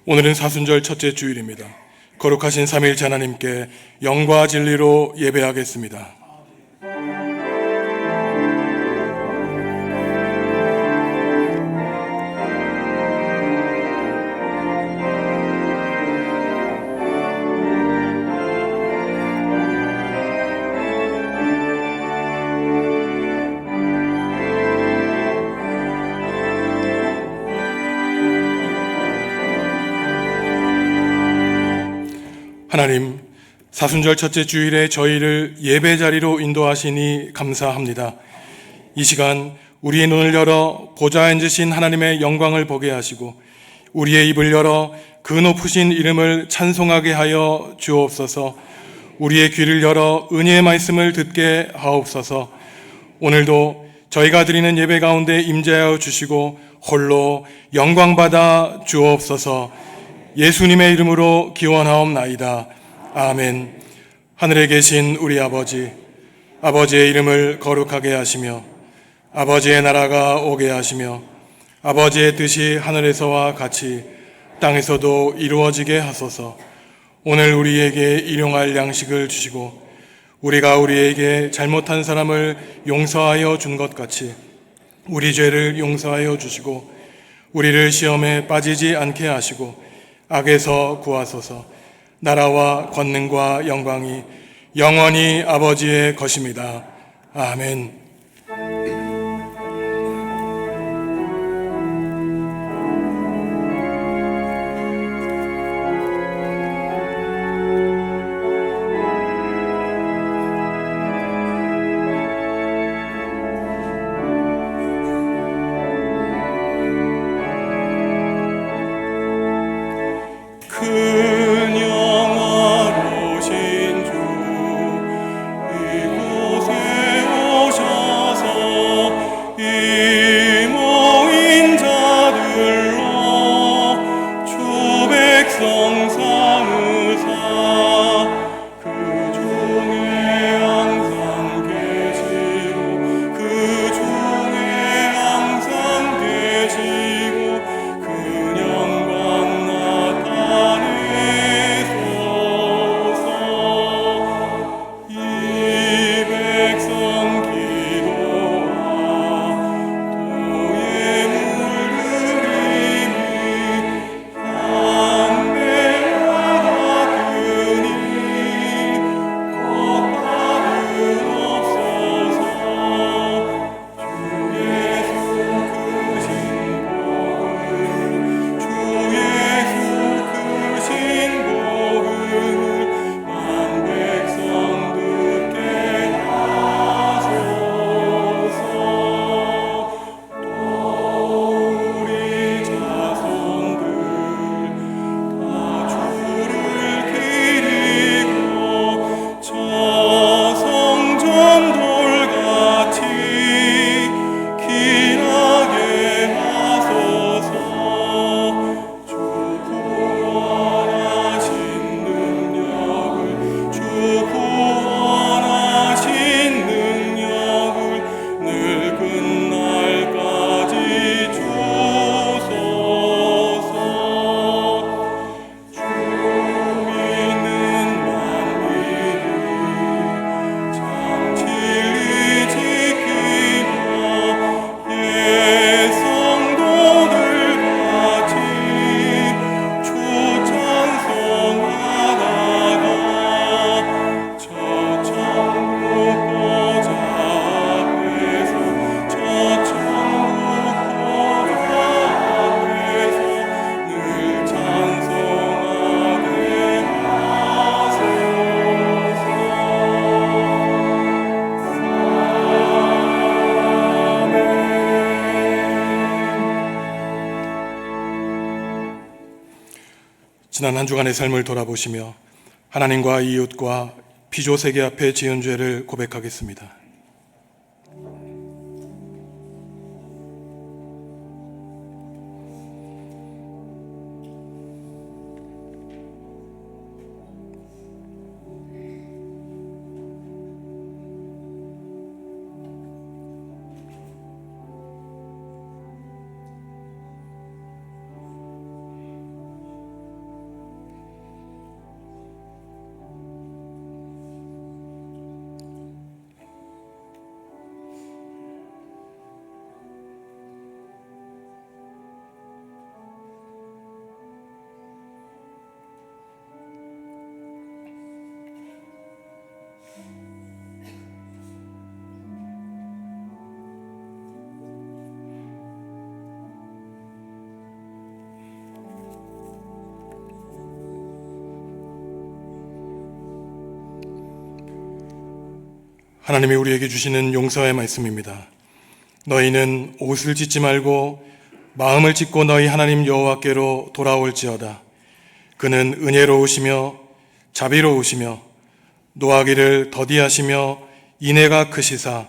오늘은 사순절 첫째 주일입니다. 거룩하신 삼위일체 하나님께 영과 진리로 예배하겠습니다. 하나님, 사순절 첫째 주일에 저희를 예배 자리로 인도하시니 감사합니다. 이 시간 우리의 눈을 열어 보좌에 앉으신 하나님의 영광을 보게 하시고 우리의 입을 열어 그 높으신 이름을 찬송하게 하여 주옵소서. 우리의 귀를 열어 은혜의 말씀을 듣게 하옵소서. 오늘도 저희가 드리는 예배 가운데 임재하여 주시고 홀로 영광받아 주옵소서. 예수님의 이름으로 기원하옵나이다. 아멘. 하늘에 계신 우리 아버지, 아버지의 이름을 거룩하게 하시며 아버지의 나라가 오게 하시며 아버지의 뜻이 하늘에서와 같이 땅에서도 이루어지게 하소서. 오늘 우리에게 일용할 양식을 주시고 우리가 우리에게 잘못한 사람을 용서하여 준 것 같이 우리 죄를 용서하여 주시고 우리를 시험에 빠지지 않게 하시고 악에서 구하소서. 나라와 권능과 영광이 영원히 아버지의 것입니다. 아멘. 지난 한 주간의 삶을 돌아보시며 하나님과 이웃과 피조 세계 앞에 지은 죄를 고백하겠습니다. 하나님이 우리에게 주시는 용서의 말씀입니다. 너희는 옷을 찢지 말고 마음을 찢고 너희 하나님 여호와께로 돌아올지어다. 그는 은혜로우시며 자비로우시며 노하기를 더디하시며 인애가 크시사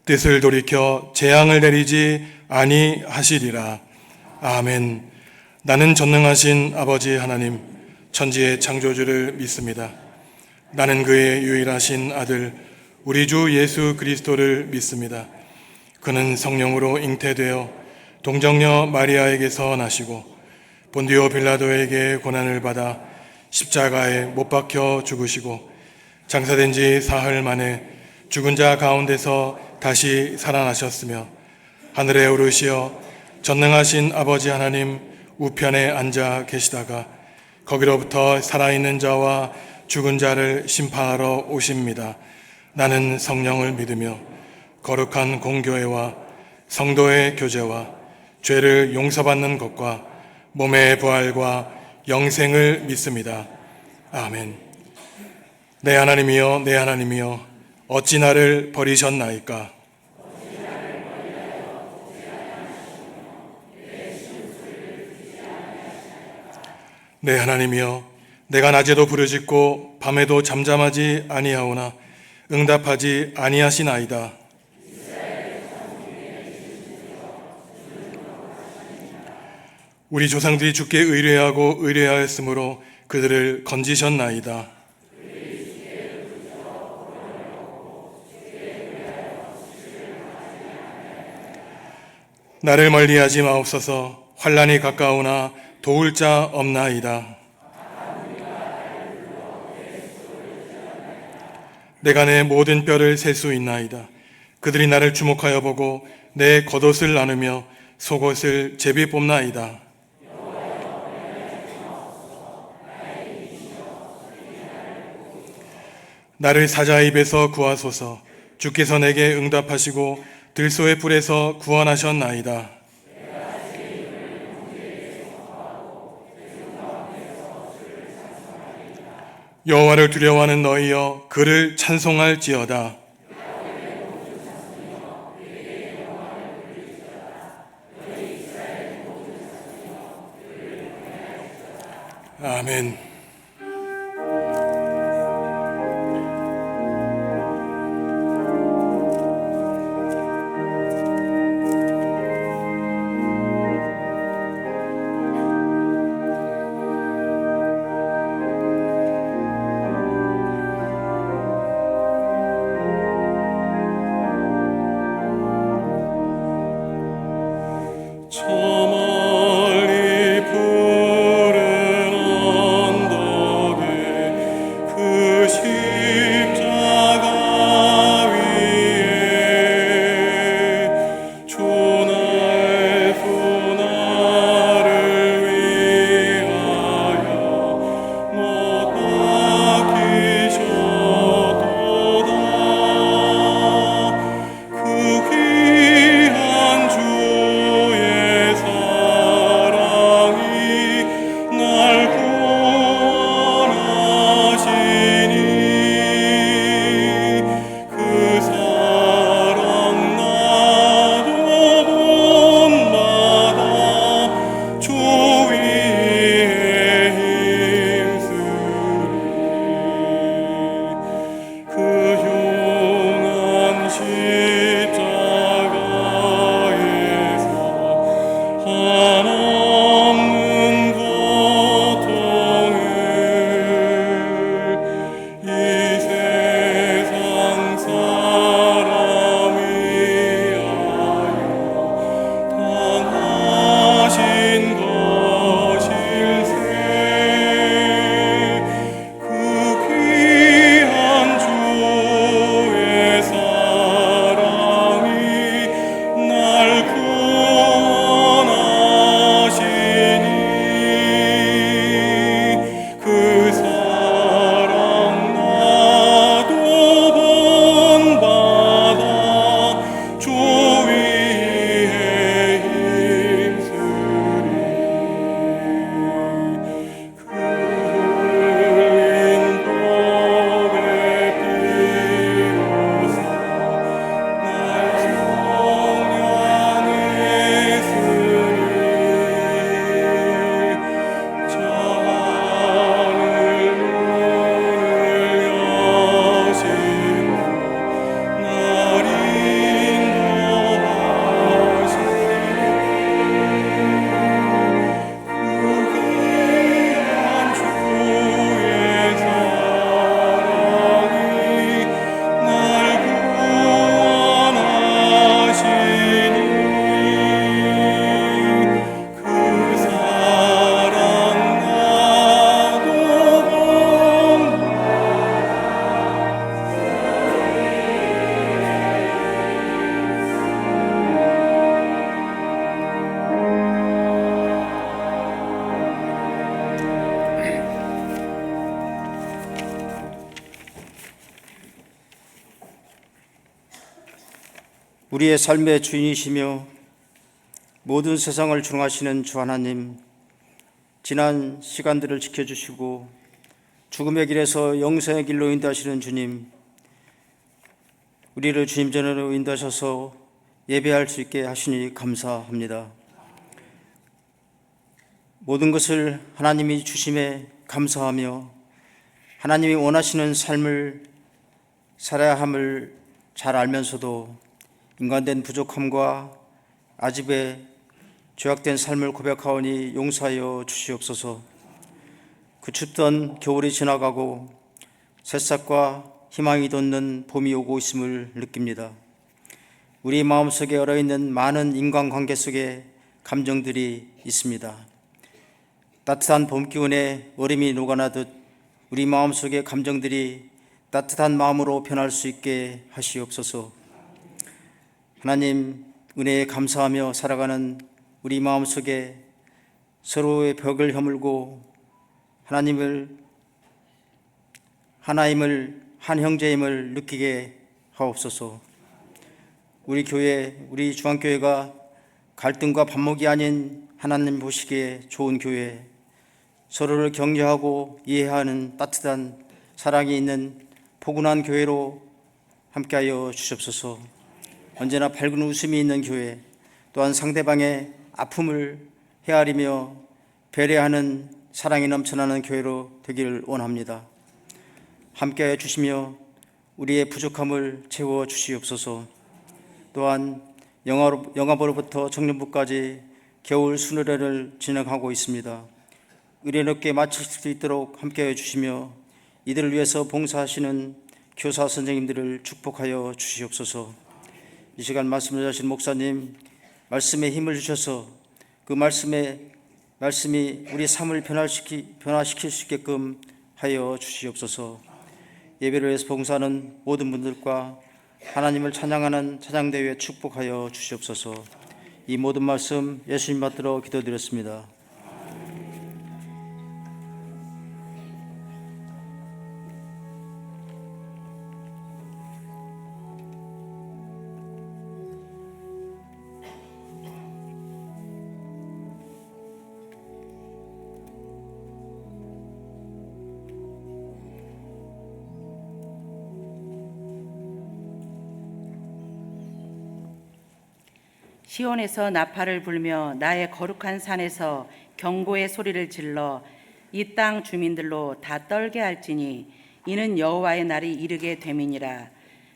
뜻을 돌이켜 재앙을 내리지 아니하시리라. 아멘. 나는 전능하신 아버지 하나님, 천지의 창조주를 믿습니다. 나는 그의 유일하신 아들 우리 주 예수 그리스도를 믿습니다. 그는 성령으로 잉태되어 동정녀 마리아에게서 나시고 본디오 빌라도에게 고난을 받아 십자가에 못 박혀 죽으시고 장사된 지 사흘 만에 죽은 자 가운데서 다시 살아나셨으며 하늘에 오르시어 전능하신 아버지 하나님 우편에 앉아 계시다가 거기로부터 살아있는 자와 죽은 자를 심판하러 오십니다. 나는 성령을 믿으며 거룩한 공교회와 성도의 교제와 죄를 용서받는 것과 몸의 부활과 영생을 믿습니다. 아멘. 내 하나님이여, 내 하나님이여, 어찌 나를 버리셨나이까? 내 하나님이여, 내가 낮에도 부르짖고 밤에도 잠잠하지 아니하오나 응답하지 아니하시나이다. 우리 조상들이 주께 의뢰하고 의뢰하였으므로 그들을 건지셨나이다. 나를 멀리하지 마옵소서. 환난이 가까우나 도울 자 없나이다. 내가 내 모든 뼈를 셀 수 있나이다. 그들이 나를 주목하여 보고 내 겉옷을 나누며 속옷을 제비 뽑나이다. 나를 사자의 입에서 구하소서. 주께서 내게 응답하시고 들소의 뿔에서 구원하셨나이다. 여호와를 두려워하는 너희여, 그를 찬송할지어다. 아멘. 저 멀리 푸른 우리의 삶의 주인이시며 모든 세상을 주관하시는 주 하나님, 지난 시간들을 지켜주시고 죽음의 길에서 영생의 길로 인도하시는 주님, 우리를 주님 전으로 인도하셔서 예배할 수 있게 하시니 감사합니다. 모든 것을 하나님이 주심에 감사하며 하나님이 원하시는 삶을 살아야 함을 잘 알면서도 인간된 부족함과 아집의 죄악된 삶을 고백하오니 용서하여 주시옵소서. 그 춥던 겨울이 지나가고 새싹과 희망이 돋는 봄이 오고 있음을 느낍니다. 우리 마음속에 얼어있는 많은 인간관계 속에 감정들이 있습니다. 따뜻한 봄 기운에 얼음이 녹아나듯 우리 마음속의 감정들이 따뜻한 마음으로 변할 수 있게 하시옵소서. 하나님, 은혜에 감사하며 살아가는 우리 마음속에 서로의 벽을 허물고 하나님을 하나임을 한 형제임을 느끼게 하옵소서. 우리 교회, 우리 중앙교회가 갈등과 반목이 아닌 하나님 보시기에 좋은 교회, 서로를 격려하고 이해하는 따뜻한 사랑이 있는 포근한 교회로 함께하여 주시옵소서. 언제나 밝은 웃음이 있는 교회, 또한 상대방의 아픔을 헤아리며 배려하는 사랑이 넘쳐나는 교회로 되기를 원합니다. 함께하여 주시며 우리의 부족함을 채워 주시옵소서. 또한 영아부로부터 청년부까지 겨울 수련회를 진행하고 있습니다. 의뢰롭게 마칠 수 있도록 함께하여 주시며 이들을 위해서 봉사하시는 교사 선생님들을 축복하여 주시옵소서. 이 시간 말씀을 하신 목사님, 말씀에 힘을 주셔서 그 말씀이 우리 삶을 변화시킬 수 있게끔 하여 주시옵소서. 예배를 위해서 봉사하는 모든 분들과 하나님을 찬양하는 찬양대회에 축복하여 주시옵소서. 이 모든 말씀 예수님 받들어 기도드렸습니다. 시온에서 나팔을 불며 나의 거룩한 산에서 경고의 소리를 질러 이 땅 주민들로 다 떨게 할지니 이는 여호와의 날이 이르게 됨이니라.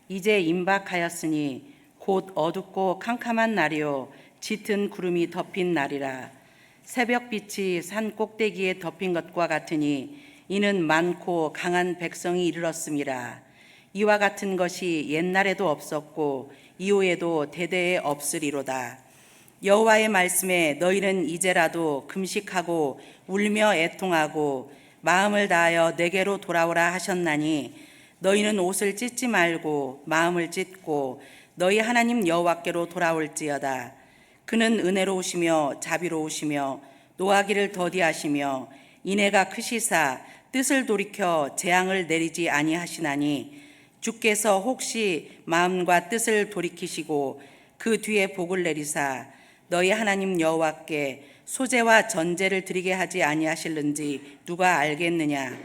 이제 임박하였으니 곧 어둡고 캄캄한 날이요 짙은 구름이 덮인 날이라. 새벽빛이 산 꼭대기에 덮인 것과 같으니 이는 많고 강한 백성이 이르렀음이라. 이와 같은 것이 옛날에도 없었고 이후에도 대대에 없으리로다. 여호와의 말씀에 너희는 이제라도 금식하고 울며 애통하고 마음을 다하여 내게로 돌아오라 하셨나니 너희는 옷을 찢지 말고 마음을 찢고 너희 하나님 여호와께로 돌아올지어다. 그는 은혜로우시며 자비로우시며 노하기를 더디하시며 인애가 크시사 뜻을 돌이켜 재앙을 내리지 아니하시나니 주께서 혹시 마음과 뜻을 돌이키시고 그 뒤에 복을 내리사 너희 하나님 여호와께 소제와 전제를 드리게 하지 아니하실는지 누가 알겠느냐.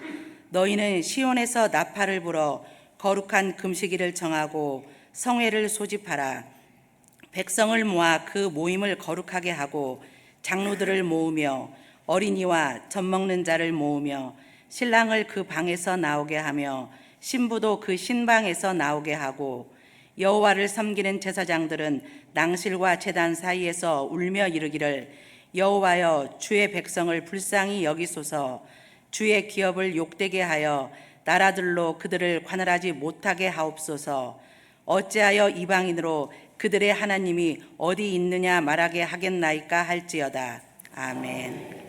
너희는 시온에서 나팔을 불어 거룩한 금식일을 정하고 성회를 소집하라. 백성을 모아 그 모임을 거룩하게 하고 장로들을 모으며 어린이와 젖먹는 자를 모으며 신랑을 그 방에서 나오게 하며 신부도 그 신방에서 나오게 하고 여호와를 섬기는 제사장들은 낭실과 제단 사이에서 울며 이르기를 여호와여 주의 백성을 불쌍히 여기소서. 주의 기업을 욕되게 하여 나라들로 그들을 관할하지 못하게 하옵소서. 어찌하여 이방인으로 그들의 하나님이 어디 있느냐 말하게 하겠나이까 할지어다. 아멘.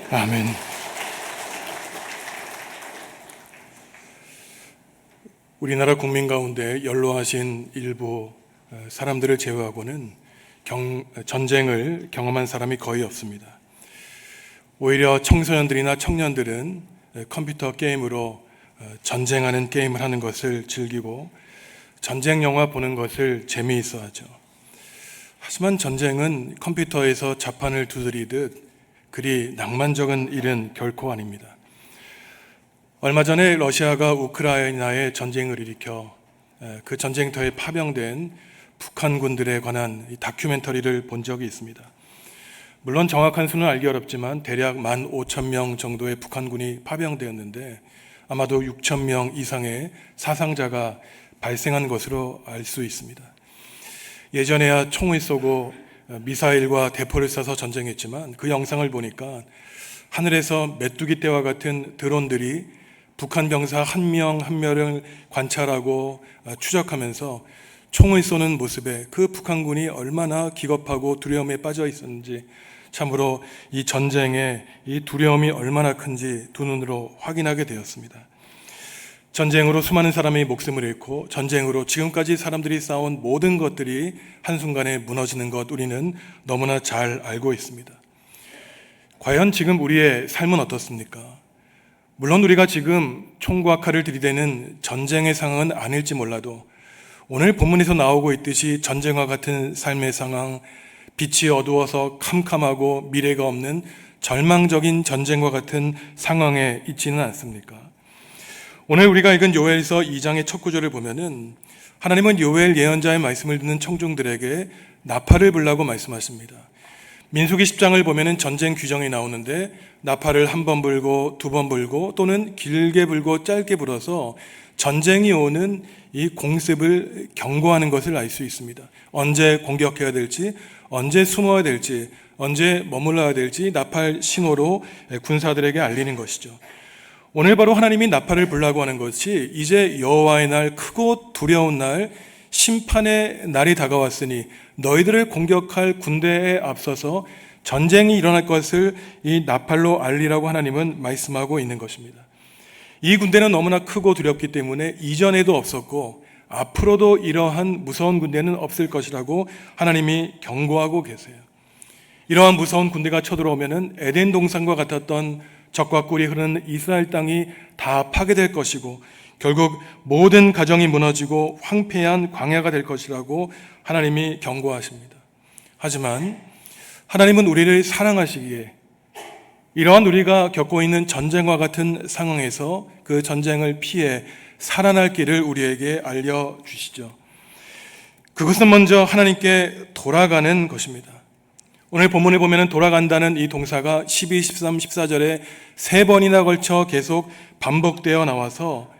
아멘. 우리나라 국민 가운데 연로하신 일부 사람들을 제외하고는 전쟁을 경험한 사람이 거의 없습니다. 오히려 청소년들이나 청년들은 컴퓨터 게임으로 전쟁하는 게임을 하는 것을 즐기고 전쟁 영화 보는 것을 재미있어 하죠. 하지만 전쟁은 컴퓨터에서 자판을 두드리듯 그리 낭만적인 일은 결코 아닙니다. 얼마 전에 러시아가 우크라이나에 전쟁을 일으켜 그 전쟁터에 파병된 북한군들에 관한 다큐멘터리를 본 적이 있습니다. 물론 정확한 수는 알기 어렵지만 대략 15,000명 정도의 북한군이 파병되었는데 아마도 6,000명 이상의 사상자가 발생한 것으로 알 수 있습니다. 예전에야 총을 쏘고 미사일과 대포를 쏴서 전쟁했지만 그 영상을 보니까 하늘에서 메뚜기 떼와 같은 드론들이 북한 병사 한 명 한 명을 관찰하고 추적하면서 총을 쏘는 모습에 그 북한군이 얼마나 기겁하고 두려움에 빠져 있었는지 참으로 이 전쟁의 이 두려움이 얼마나 큰지 두 눈으로 확인하게 되었습니다. 전쟁으로 수많은 사람이 목숨을 잃고 전쟁으로 지금까지 사람들이 쌓아온 모든 것들이 한순간에 무너지는 것 우리는 너무나 잘 알고 있습니다. 과연 지금 우리의 삶은 어떻습니까? 물론 우리가 지금 총과 칼을 들이대는 전쟁의 상황은 아닐지 몰라도 오늘 본문에서 나오고 있듯이 전쟁과 같은 삶의 상황, 빛이 어두워서 캄캄하고 미래가 없는 절망적인 전쟁과 같은 상황에 있지는 않습니까? 오늘 우리가 읽은 요엘서 2장의 첫 구절을 보면은 하나님은 요엘 예언자의 말씀을 듣는 청중들에게 나팔을 불라고 말씀하십니다. 민수기 10장을 보면은 전쟁 규정이 나오는데 나팔을 한 번 불고 두 번 불고 또는 길게 불고 짧게 불어서 전쟁이 오는 이 공습을 경고하는 것을 알 수 있습니다. 언제 공격해야 될지, 언제 숨어야 될지, 언제 머물러야 될지 나팔 신호로 군사들에게 알리는 것이죠. 오늘 바로 하나님이 나팔을 불라고 하는 것이 이제 여호와의 날, 크고 두려운 날, 심판의 날이 다가왔으니 너희들을 공격할 군대에 앞서서 전쟁이 일어날 것을 이 나팔로 알리라고 하나님은 말씀하고 있는 것입니다. 이 군대는 너무나 크고 두렵기 때문에 이전에도 없었고 앞으로도 이러한 무서운 군대는 없을 것이라고 하나님이 경고하고 계세요. 이러한 무서운 군대가 쳐들어오면은 에덴 동산과 같았던 적과 꿀이 흐르는 이스라엘 땅이 다 파괴될 것이고 결국 모든 가정이 무너지고 황폐한 광야가 될 것이라고 하나님이 경고하십니다. 하지만 하나님은 우리를 사랑하시기에 이러한 우리가 겪고 있는 전쟁과 같은 상황에서 그 전쟁을 피해 살아날 길을 우리에게 알려주시죠. 그것은 먼저 하나님께 돌아가는 것입니다. 오늘 본문에 보면 돌아간다는 이 동사가 12, 13, 14절에 세 번이나 걸쳐 계속 반복되어 나와서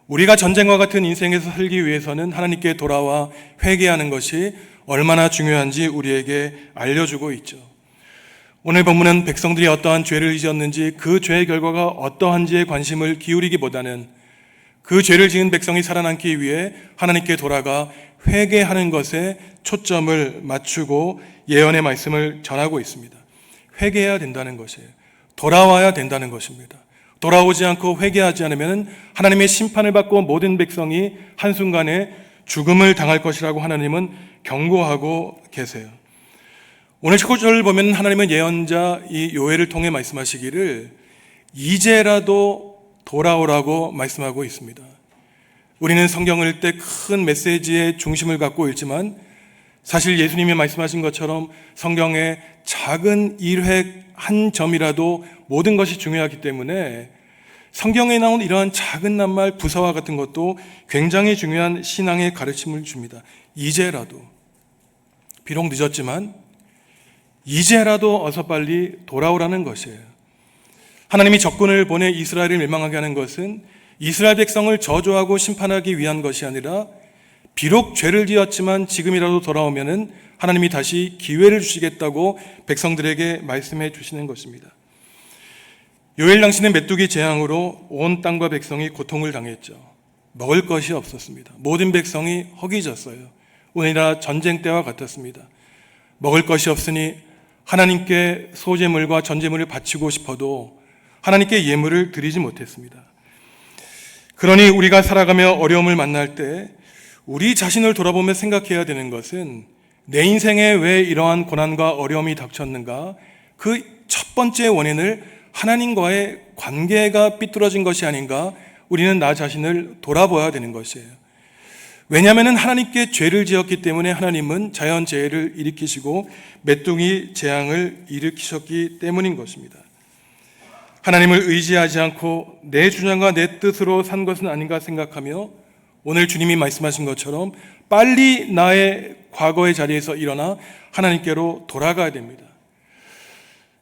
우리가 전쟁과 같은 인생에서 살기 위해서는 하나님께 돌아와 회개하는 것이 얼마나 중요한지 우리에게 알려주고 있죠. 오늘 본문은 백성들이 어떠한 죄를 지었는지 그 죄의 결과가 어떠한지에 관심을 기울이기보다는 그 죄를 지은 백성이 살아남기 위해 하나님께 돌아가 회개하는 것에 초점을 맞추고 예언의 말씀을 전하고 있습니다. 회개해야 된다는 것이에요. 돌아와야 된다는 것입니다. 돌아오지 않고 회개하지 않으면 하나님의 심판을 받고 모든 백성이 한순간에 죽음을 당할 것이라고 하나님은 경고하고 계세요. 오늘 19절을 보면 하나님은 예언자 이 요엘을 통해 말씀하시기를 이제라도 돌아오라고 말씀하고 있습니다. 우리는 성경을 읽을 때 큰 메시지의 중심을 갖고 읽지만 사실 예수님이 말씀하신 것처럼 성경의 작은 일획 한 점이라도 모든 것이 중요하기 때문에 성경에 나온 이러한 작은 낱말 부사와 같은 것도 굉장히 중요한 신앙의 가르침을 줍니다. 이제라도, 비록 늦었지만 이제라도 어서 빨리 돌아오라는 것이에요. 하나님이 적군을 보내 이스라엘을 멸망하게 하는 것은 이스라엘 백성을 저주하고 심판하기 위한 것이 아니라 비록 죄를 지었지만 지금이라도 돌아오면은 하나님이 다시 기회를 주시겠다고 백성들에게 말씀해 주시는 것입니다. 요엘 당시는 메뚜기 재앙으로 온 땅과 백성이 고통을 당했죠. 먹을 것이 없었습니다. 모든 백성이 허기졌어요. 오늘날 전쟁 때와 같았습니다. 먹을 것이 없으니 하나님께 소제물과 전제물을 바치고 싶어도 하나님께 예물을 드리지 못했습니다. 그러니 우리가 살아가며 어려움을 만날 때 우리 자신을 돌아보며 생각해야 되는 것은 내 인생에 왜 이러한 고난과 어려움이 닥쳤는가? 그 첫 번째 원인을 하나님과의 관계가 삐뚤어진 것이 아닌가? 우리는 나 자신을 돌아봐야 되는 것이에요. 왜냐하면 하나님께 죄를 지었기 때문에 하나님은 자연재해를 일으키시고 메뚜기 재앙을 일으키셨기 때문인 것입니다. 하나님을 의지하지 않고 내 주장과 내 뜻으로 산 것은 아닌가 생각하며 오늘 주님이 말씀하신 것처럼 빨리 나의 과거의 자리에서 일어나 하나님께로 돌아가야 됩니다.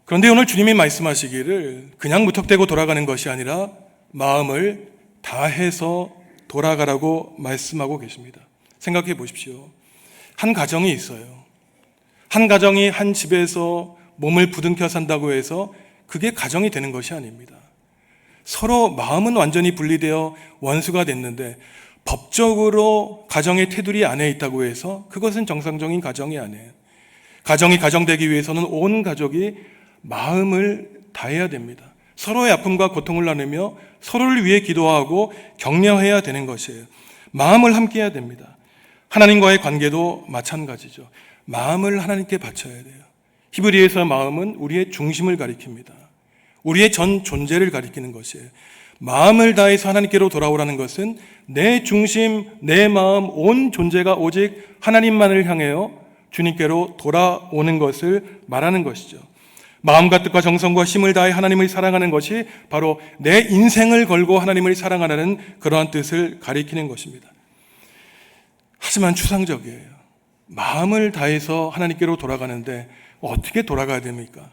그런데 오늘 주님이 말씀하시기를 그냥 무턱대고 돌아가는 것이 아니라 마음을 다해서 돌아가라고 말씀하고 계십니다. 생각해 보십시오. 한 가정이 있어요. 한 가정이 한 집에서 몸을 부둥켜 산다고 해서 그게 가정이 되는 것이 아닙니다. 서로 마음은 완전히 분리되어 원수가 됐는데 법적으로 가정의 테두리 안에 있다고 해서 그것은 정상적인 가정이 아니에요. 가정이 가정되기 위해서는 온 가족이 마음을 다해야 됩니다. 서로의 아픔과 고통을 나누며 서로를 위해 기도하고 격려해야 되는 것이에요. 마음을 함께 해야 됩니다. 하나님과의 관계도 마찬가지죠. 마음을 하나님께 바쳐야 돼요. 히브리에서 마음은 우리의 중심을 가리킵니다. 우리의 전 존재를 가리키는 것이에요. 마음을 다해서 하나님께로 돌아오라는 것은 내 중심, 내 마음, 온 존재가 오직 하나님만을 향하여 주님께로 돌아오는 것을 말하는 것이죠. 마음과 뜻과 정성과 힘을 다해 하나님을 사랑하는 것이 바로 내 인생을 걸고 하나님을 사랑하라는 그러한 뜻을 가리키는 것입니다. 하지만 추상적이에요. 마음을 다해서 하나님께로 돌아가는데 어떻게 돌아가야 됩니까?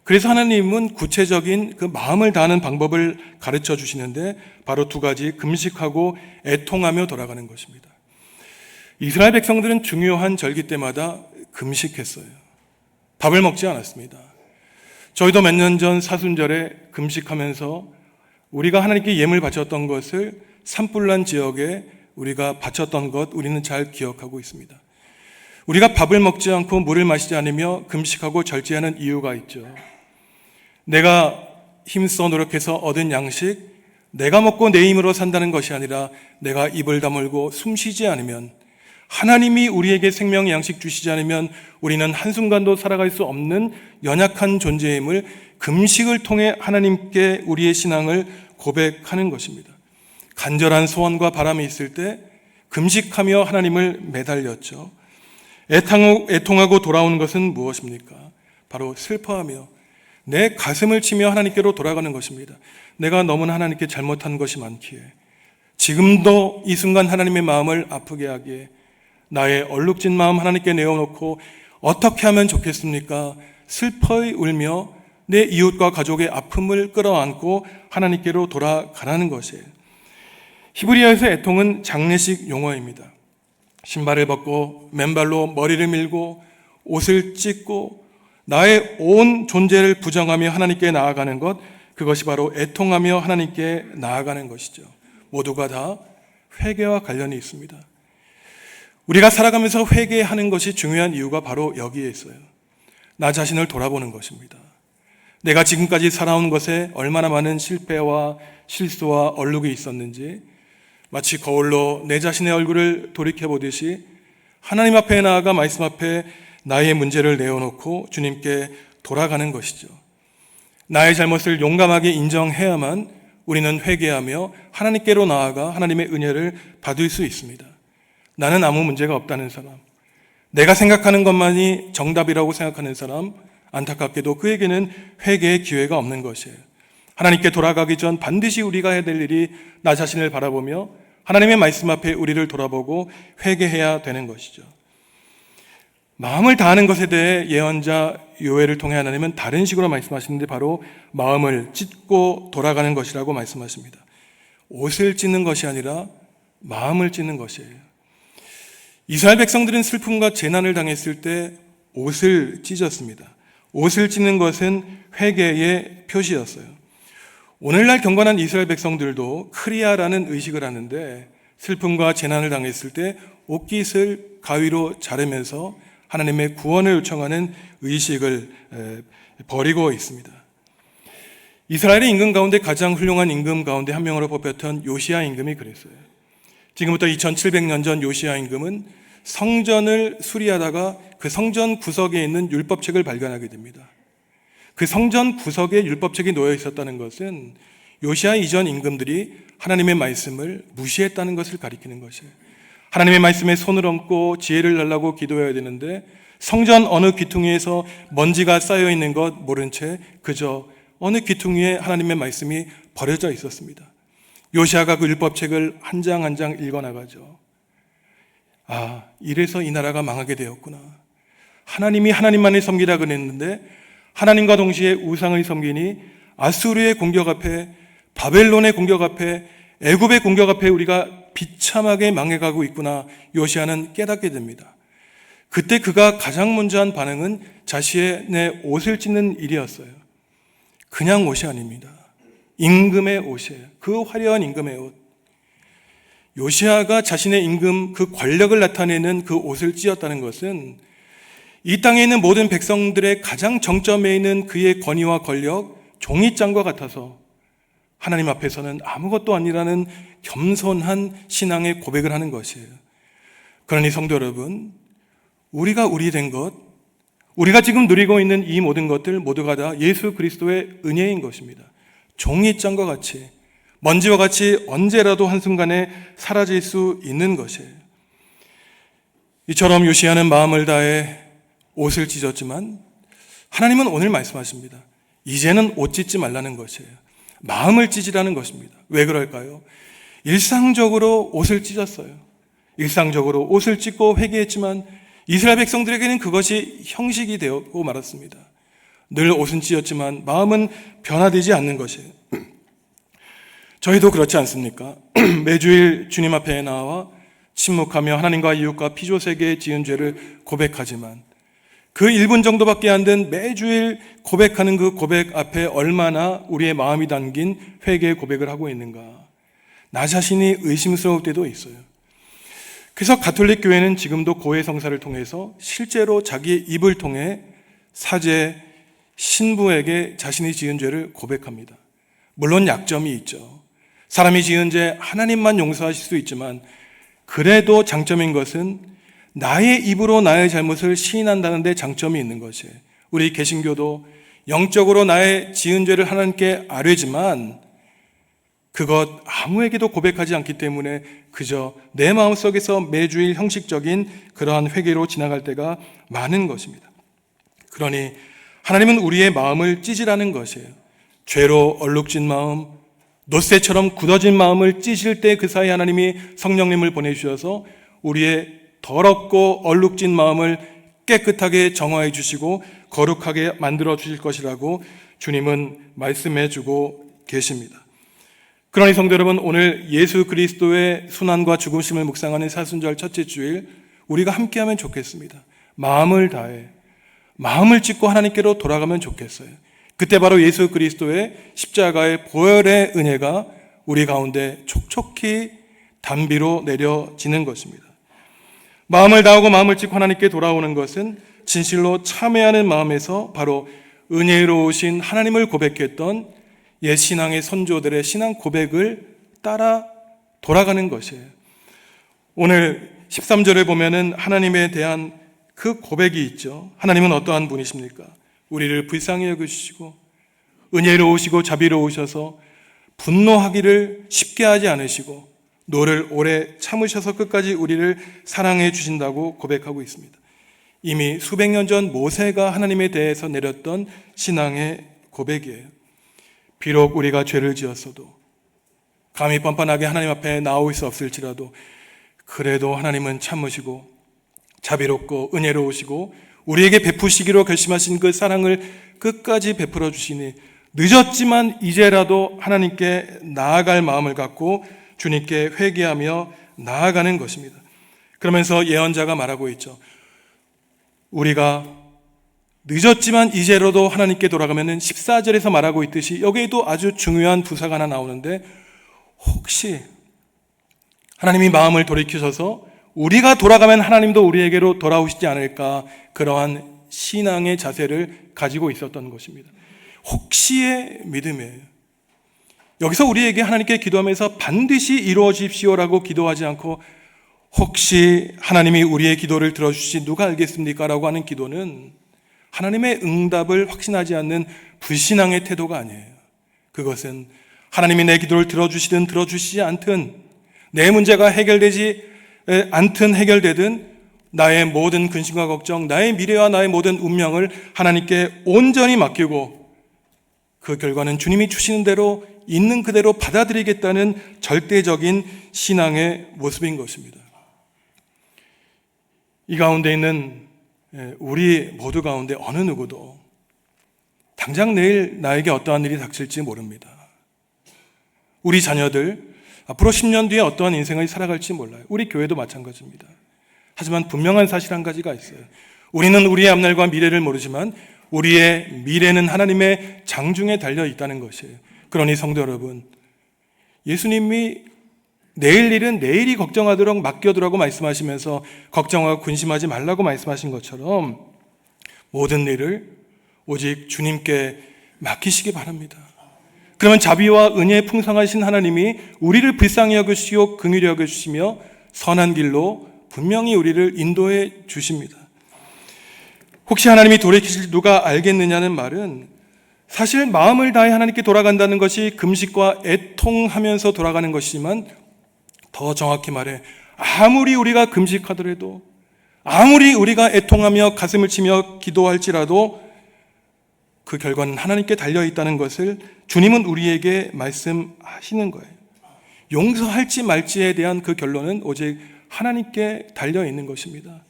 그래서 하나님은 구체적인 그 마음을 다하는 방법을 가르쳐 주시는데 바로 두 가지, 금식하고 애통하며 돌아가는 것입니다. 이스라엘 백성들은 중요한 절기 때마다 금식했어요. 밥을 먹지 않았습니다. 저희도 몇 년 전 사순절에 금식하면서 우리가 하나님께 예물 바쳤던 것을 산불난 지역에 우리가 바쳤던 것 우리는 잘 기억하고 있습니다. 우리가 밥을 먹지 않고 물을 마시지 않으며 금식하고 절제하는 이유가 있죠. 내가 힘써 노력해서 얻은 양식, 내가 먹고 내 힘으로 산다는 것이 아니라 내가 입을 다물고 숨 쉬지 않으면, 하나님이 우리에게 생명의 양식 주시지 않으면 우리는 한순간도 살아갈 수 없는 연약한 존재임을 금식을 통해 하나님께 우리의 신앙을 고백하는 것입니다. 간절한 소원과 바람이 있을 때 금식하며 하나님을 매달렸죠. 애통하고 돌아오는 것은 무엇입니까? 바로 슬퍼하며 내 가슴을 치며 하나님께로 돌아가는 것입니다. 내가 너무나 하나님께 잘못한 것이 많기에, 지금도 이 순간 하나님의 마음을 아프게 하기에 나의 얼룩진 마음 하나님께 내어놓고 어떻게 하면 좋겠습니까? 슬퍼이 울며 내 이웃과 가족의 아픔을 끌어안고 하나님께로 돌아가라는 것이에요. 히브리어에서 애통은 장례식 용어입니다. 신발을 벗고 맨발로 머리를 밀고 옷을 찢고 나의 온 존재를 부정하며 하나님께 나아가는 것, 그것이 바로 애통하며 하나님께 나아가는 것이죠. 모두가 다 회개와 관련이 있습니다. 우리가 살아가면서 회개하는 것이 중요한 이유가 바로 여기에 있어요. 나 자신을 돌아보는 것입니다. 내가 지금까지 살아온 것에 얼마나 많은 실패와 실수와 얼룩이 있었는지, 마치 거울로 내 자신의 얼굴을 돌이켜보듯이 하나님 앞에 나아가 말씀 앞에 나의 문제를 내어놓고 주님께 돌아가는 것이죠. 나의 잘못을 용감하게 인정해야만 우리는 회개하며 하나님께로 나아가 하나님의 은혜를 받을 수 있습니다. 나는 아무 문제가 없다는 사람, 내가 생각하는 것만이 정답이라고 생각하는 사람, 안타깝게도 그에게는 회개의 기회가 없는 것이에요. 하나님께 돌아가기 전 반드시 우리가 해야 될 일이 나 자신을 바라보며 하나님의 말씀 앞에 우리를 돌아보고 회개해야 되는 것이죠. 마음을 다하는 것에 대해 예언자 요엘을 통해 하나님은 다른 식으로 말씀하시는데 바로 마음을 찢고 돌아가는 것이라고 말씀하십니다. 옷을 찢는 것이 아니라 마음을 찢는 것이에요. 이스라엘 백성들은 슬픔과 재난을 당했을 때 옷을 찢었습니다. 옷을 찢는 것은 회개의 표시였어요. 오늘날 경건한 이스라엘 백성들도 크리아라는 의식을 하는데 슬픔과 재난을 당했을 때 옷깃을 가위로 자르면서 하나님의 구원을 요청하는 의식을 버리고 있습니다. 이스라엘의 임금 가운데 가장 훌륭한 임금 가운데 한 명으로 뽑혔던 요시야 임금이 그랬어요. 지금부터 2700년 전 요시야 임금은 성전을 수리하다가 그 성전 구석에 있는 율법책을 발견하게 됩니다. 그 성전 구석에 율법책이 놓여 있었다는 것은 요시야 이전 임금들이 하나님의 말씀을 무시했다는 것을 가리키는 것이에요. 하나님의 말씀에 손을 얹고 지혜를 달라고 기도해야 되는데 성전 어느 귀퉁이에서 먼지가 쌓여 있는 것 모른 채 그저 어느 귀퉁이에 하나님의 말씀이 버려져 있었습니다. 요시야가 그 율법책을 한 장 한 장 읽어나가죠. 아, 이래서 이 나라가 망하게 되었구나. 하나님이 하나님만을 섬기라 그랬는데 하나님과 동시에 우상을 섬기니 아수르의 공격 앞에, 바벨론의 공격 앞에, 애굽의 공격 앞에 우리가 비참하게 망해가고 있구나. 요시야는 깨닫게 됩니다. 그때 그가 가장 먼저 한 반응은 자신의 옷을 찢는 일이었어요. 그냥 옷이 아닙니다. 임금의 옷이에요. 그 화려한 임금의 옷. 요시야가 자신의 임금, 그 권력을 나타내는 그 옷을 찢었다는 것은 이 땅에 있는 모든 백성들의 가장 정점에 있는 그의 권위와 권력, 종이장과 같아서 하나님 앞에서는 아무것도 아니라는 겸손한 신앙의 고백을 하는 것이에요. 그러니 성도 여러분, 우리가 우리 된 것, 우리가 지금 누리고 있는 이 모든 것들 모두가 다 예수 그리스도의 은혜인 것입니다. 종이장과 같이, 먼지와 같이 언제라도 한순간에 사라질 수 있는 것이에요. 이처럼 요시야는 마음을 다해 옷을 찢었지만 하나님은 오늘 말씀하십니다. 이제는 옷 찢지 말라는 것이에요. 마음을 찢으라는 것입니다. 왜 그럴까요? 일상적으로 옷을 찢었어요. 일상적으로 옷을 찢고 회개했지만 이스라엘 백성들에게는 그것이 형식이 되었고 말았습니다. 늘 옷은 찢었지만 마음은 변화되지 않는 것이에요. 저희도 그렇지 않습니까? 매주일 주님 앞에 나와 침묵하며 하나님과 이웃과 피조세계에 지은 죄를 고백하지만 그 1분 정도밖에 안 된 매주일 고백하는 그 고백 앞에 얼마나 우리의 마음이 담긴 회개의 고백을 하고 있는가. 나 자신이 의심스러울 때도 있어요. 그래서 가톨릭 교회는 지금도 고해 성사를 통해서 실제로 자기 입을 통해 사제, 신부에게 자신이 지은 죄를 고백합니다. 물론 약점이 있죠. 사람이 지은 죄 하나님만 용서하실 수 있지만 그래도 장점인 것은 나의 입으로 나의 잘못을 시인한다는 데 장점이 있는 것이에요. 우리 개신교도 영적으로 나의 지은 죄를 하나님께 아뢰지만 그것 아무에게도 고백하지 않기 때문에 그저 내 마음속에서 매주일 형식적인 그러한 회개로 지나갈 때가 많은 것입니다. 그러니 하나님은 우리의 마음을 찢으라는 것이에요. 죄로 얼룩진 마음, 놋새처럼 굳어진 마음을 찢을 때 그 사이 하나님이 성령님을 보내주셔서 우리의 더럽고 얼룩진 마음을 깨끗하게 정화해 주시고 거룩하게 만들어 주실 것이라고 주님은 말씀해 주고 계십니다. 그러니 성도 여러분, 오늘 예수 그리스도의 순환과 죽으심을 묵상하는 사순절 첫째 주일 우리가 함께하면 좋겠습니다. 마음을 다해 마음을 찢고 하나님께로 돌아가면 좋겠어요. 그때 바로 예수 그리스도의 십자가의 보혈의 은혜가 우리 가운데 촉촉히 단비로 내려지는 것입니다. 마음을 다하고 마음을 찢고 하나님께 돌아오는 것은 진실로 참회하는 마음에서 바로 은혜로우신 하나님을 고백했던 옛 신앙의 선조들의 신앙 고백을 따라 돌아가는 것이에요. 오늘 13절에 보면은 하나님에 대한 그 고백이 있죠. 하나님은 어떠한 분이십니까? 우리를 불쌍히 여기시고 은혜로우시고 자비로우셔서 분노하기를 쉽게 하지 않으시고 노를 오래 참으셔서 끝까지 우리를 사랑해 주신다고 고백하고 있습니다. 이미 수백 년 전 모세가 하나님에 대해서 내렸던 신앙의 고백이에요. 비록 우리가 죄를 지었어도 감히 뻔뻔하게 하나님 앞에 나올 수 없을지라도 그래도 하나님은 참으시고 자비롭고 은혜로우시고 우리에게 베푸시기로 결심하신 그 사랑을 끝까지 베풀어 주시니 늦었지만 이제라도 하나님께 나아갈 마음을 갖고 주님께 회개하며 나아가는 것입니다. 그러면서 예언자가 말하고 있죠. 우리가 늦었지만 이제라도 하나님께 돌아가면은 14절에서 말하고 있듯이 여기에도 아주 중요한 부사가 하나 나오는데 혹시 하나님이 마음을 돌이키셔서 우리가 돌아가면 하나님도 우리에게로 돌아오시지 않을까, 그러한 신앙의 자세를 가지고 있었던 것입니다. 혹시의 믿음이에요. 여기서 우리에게 하나님께 기도하면서 반드시 이루어집시오라고 기도하지 않고 혹시 하나님이 우리의 기도를 들어주시 누가 알겠습니까? 라고 하는 기도는 하나님의 응답을 확신하지 않는 불신앙의 태도가 아니에요. 그것은 하나님이 내 기도를 들어주시든 들어주시지 않든, 내 문제가 해결되지 않든 해결되든 나의 모든 근심과 걱정, 나의 미래와 나의 모든 운명을 하나님께 온전히 맡기고 그 결과는 주님이 주시는 대로 있는 그대로 받아들이겠다는 절대적인 신앙의 모습인 것입니다. 이 가운데 있는 우리 모두 가운데 어느 누구도 당장 내일 나에게 어떠한 일이 닥칠지 모릅니다. 우리 자녀들 앞으로 10년 뒤에 어떠한 인생을 살아갈지 몰라요. 우리 교회도 마찬가지입니다. 하지만 분명한 사실 한 가지가 있어요. 우리는 우리의 앞날과 미래를 모르지만 우리의 미래는 하나님의 장중에 달려 있다는 것이에요. 그러니 성도 여러분, 예수님이 내일 일은 내일이 걱정하도록 맡겨두라고 말씀하시면서 걱정하고 근심하지 말라고 말씀하신 것처럼 모든 일을 오직 주님께 맡기시기 바랍니다. 그러면 자비와 은혜에 풍성하신 하나님이 우리를 불쌍히 여기시고 긍휼히 여기시며 선한 길로 분명히 우리를 인도해 주십니다. 혹시 하나님이 돌이키실 누가 알겠느냐는 말은 사실 마음을 다해 하나님께 돌아간다는 것이 금식과 애통하면서 돌아가는 것이지만 더 정확히 말해 아무리 우리가 금식하더라도 아무리 우리가 애통하며 가슴을 치며 기도할지라도 그 결과는 하나님께 달려있다는 것을 주님은 우리에게 말씀하시는 거예요. 용서할지 말지에 대한 그 결론은 오직 하나님께 달려있는 것입니다.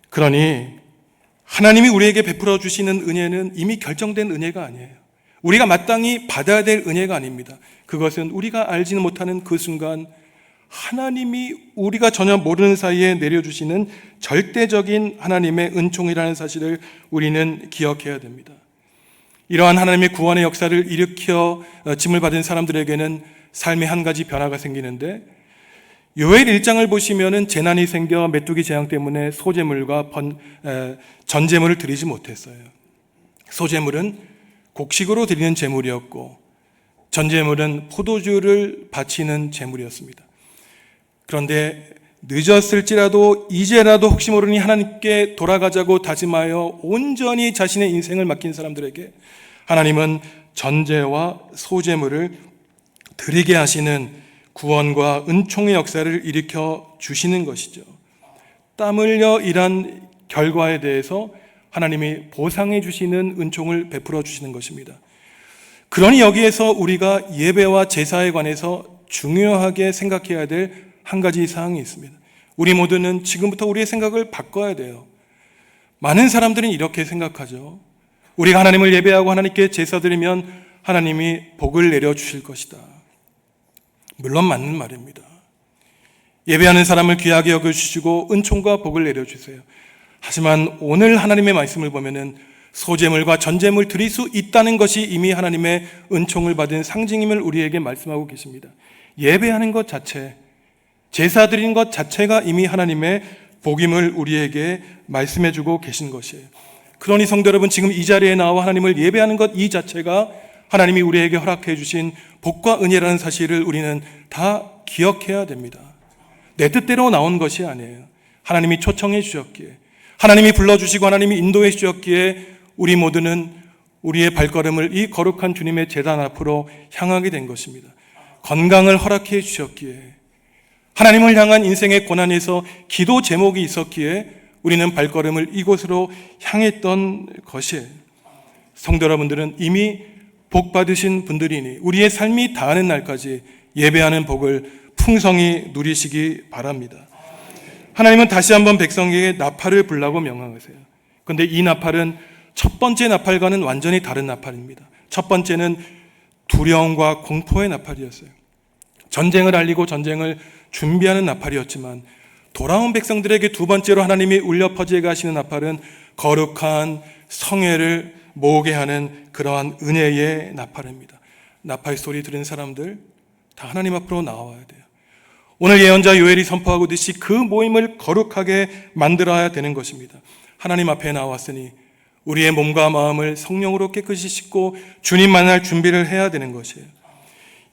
그러니 하나님이 우리에게 베풀어 주시는 은혜는 이미 결정된 은혜가 아니에요. 우리가 마땅히 받아야 될 은혜가 아닙니다. 그것은 우리가 알지는 못하는 그 순간 하나님이 우리가 전혀 모르는 사이에 내려주시는 절대적인 하나님의 은총이라는 사실을 우리는 기억해야 됩니다. 이러한 하나님의 구원의 역사를 일으켜 짐을 받은 사람들에게는 삶의 한 가지 변화가 생기는데, 요엘 1장을 보시면은 재난이 생겨 메뚜기 재앙 때문에 소재물과 전제물을 드리지 못했어요. 소재물은 곡식으로 드리는 제물이었고 전제물은 포도주를 바치는 제물이었습니다. 그런데 늦었을지라도 이제라도 혹시 모르니 하나님께 돌아가자고 다짐하여 온전히 자신의 인생을 맡긴 사람들에게 하나님은 전제와 소제물을 드리게 하시는 구원과 은총의 역사를 일으켜 주시는 것이죠. 땀 흘려 일한 결과에 대해서 하나님이 보상해 주시는 은총을 베풀어 주시는 것입니다. 그러니 여기에서 우리가 예배와 제사에 관해서 중요하게 생각해야 될 한 가지 사항이 있습니다. 우리 모두는 지금부터 우리의 생각을 바꿔야 돼요. 많은 사람들은 이렇게 생각하죠. 우리가 하나님을 예배하고 하나님께 제사 드리면 하나님이 복을 내려주실 것이다. 물론 맞는 말입니다. 예배하는 사람을 귀하게 여겨주시고 은총과 복을 내려주세요. 하지만 오늘 하나님의 말씀을 보면은 소제물과 전제물 드릴 수 있다는 것이 이미 하나님의 은총을 받은 상징임을 우리에게 말씀하고 계십니다. 예배하는 것 자체, 제사 드리는 것 자체가 이미 하나님의 복임을 우리에게 말씀해주고 계신 것이에요. 그러니 성도 여러분, 지금 이 자리에 나와 하나님을 예배하는 것 이 자체가 하나님이 우리에게 허락해 주신 복과 은혜라는 사실을 우리는 다 기억해야 됩니다. 내 뜻대로 나온 것이 아니에요. 하나님이 초청해 주셨기에, 하나님이 불러주시고 하나님이 인도해 주셨기에 우리 모두는 우리의 발걸음을 이 거룩한 주님의 제단 앞으로 향하게 된 것입니다. 건강을 허락해 주셨기에, 하나님을 향한 인생의 고난에서 기도 제목이 있었기에 우리는 발걸음을 이곳으로 향했던 것이에요. 성도 여러분들은 이미 복 받으신 분들이니 우리의 삶이 다하는 날까지 예배하는 복을 풍성히 누리시기 바랍니다. 하나님은 다시 한번 백성에게 나팔을 불라고 명령하세요. 그런데 이 나팔은 첫 번째 나팔과는 완전히 다른 나팔입니다. 첫 번째는 두려움과 공포의 나팔이었어요. 전쟁을 알리고 전쟁을 준비하는 나팔이었지만 돌아온 백성들에게 두 번째로 하나님이 울려 퍼지게 하시는 나팔은 거룩한 성회를 모으게 하는 그러한 은혜의 나팔입니다. 나팔 소리 들은 사람들 다 하나님 앞으로 나와야 돼요. 오늘 예언자 요엘이 선포하고듯이 그 모임을 거룩하게 만들어야 되는 것입니다. 하나님 앞에 나왔으니 우리의 몸과 마음을 성령으로 깨끗이 씻고 주님 만날 준비를 해야 되는 것이에요.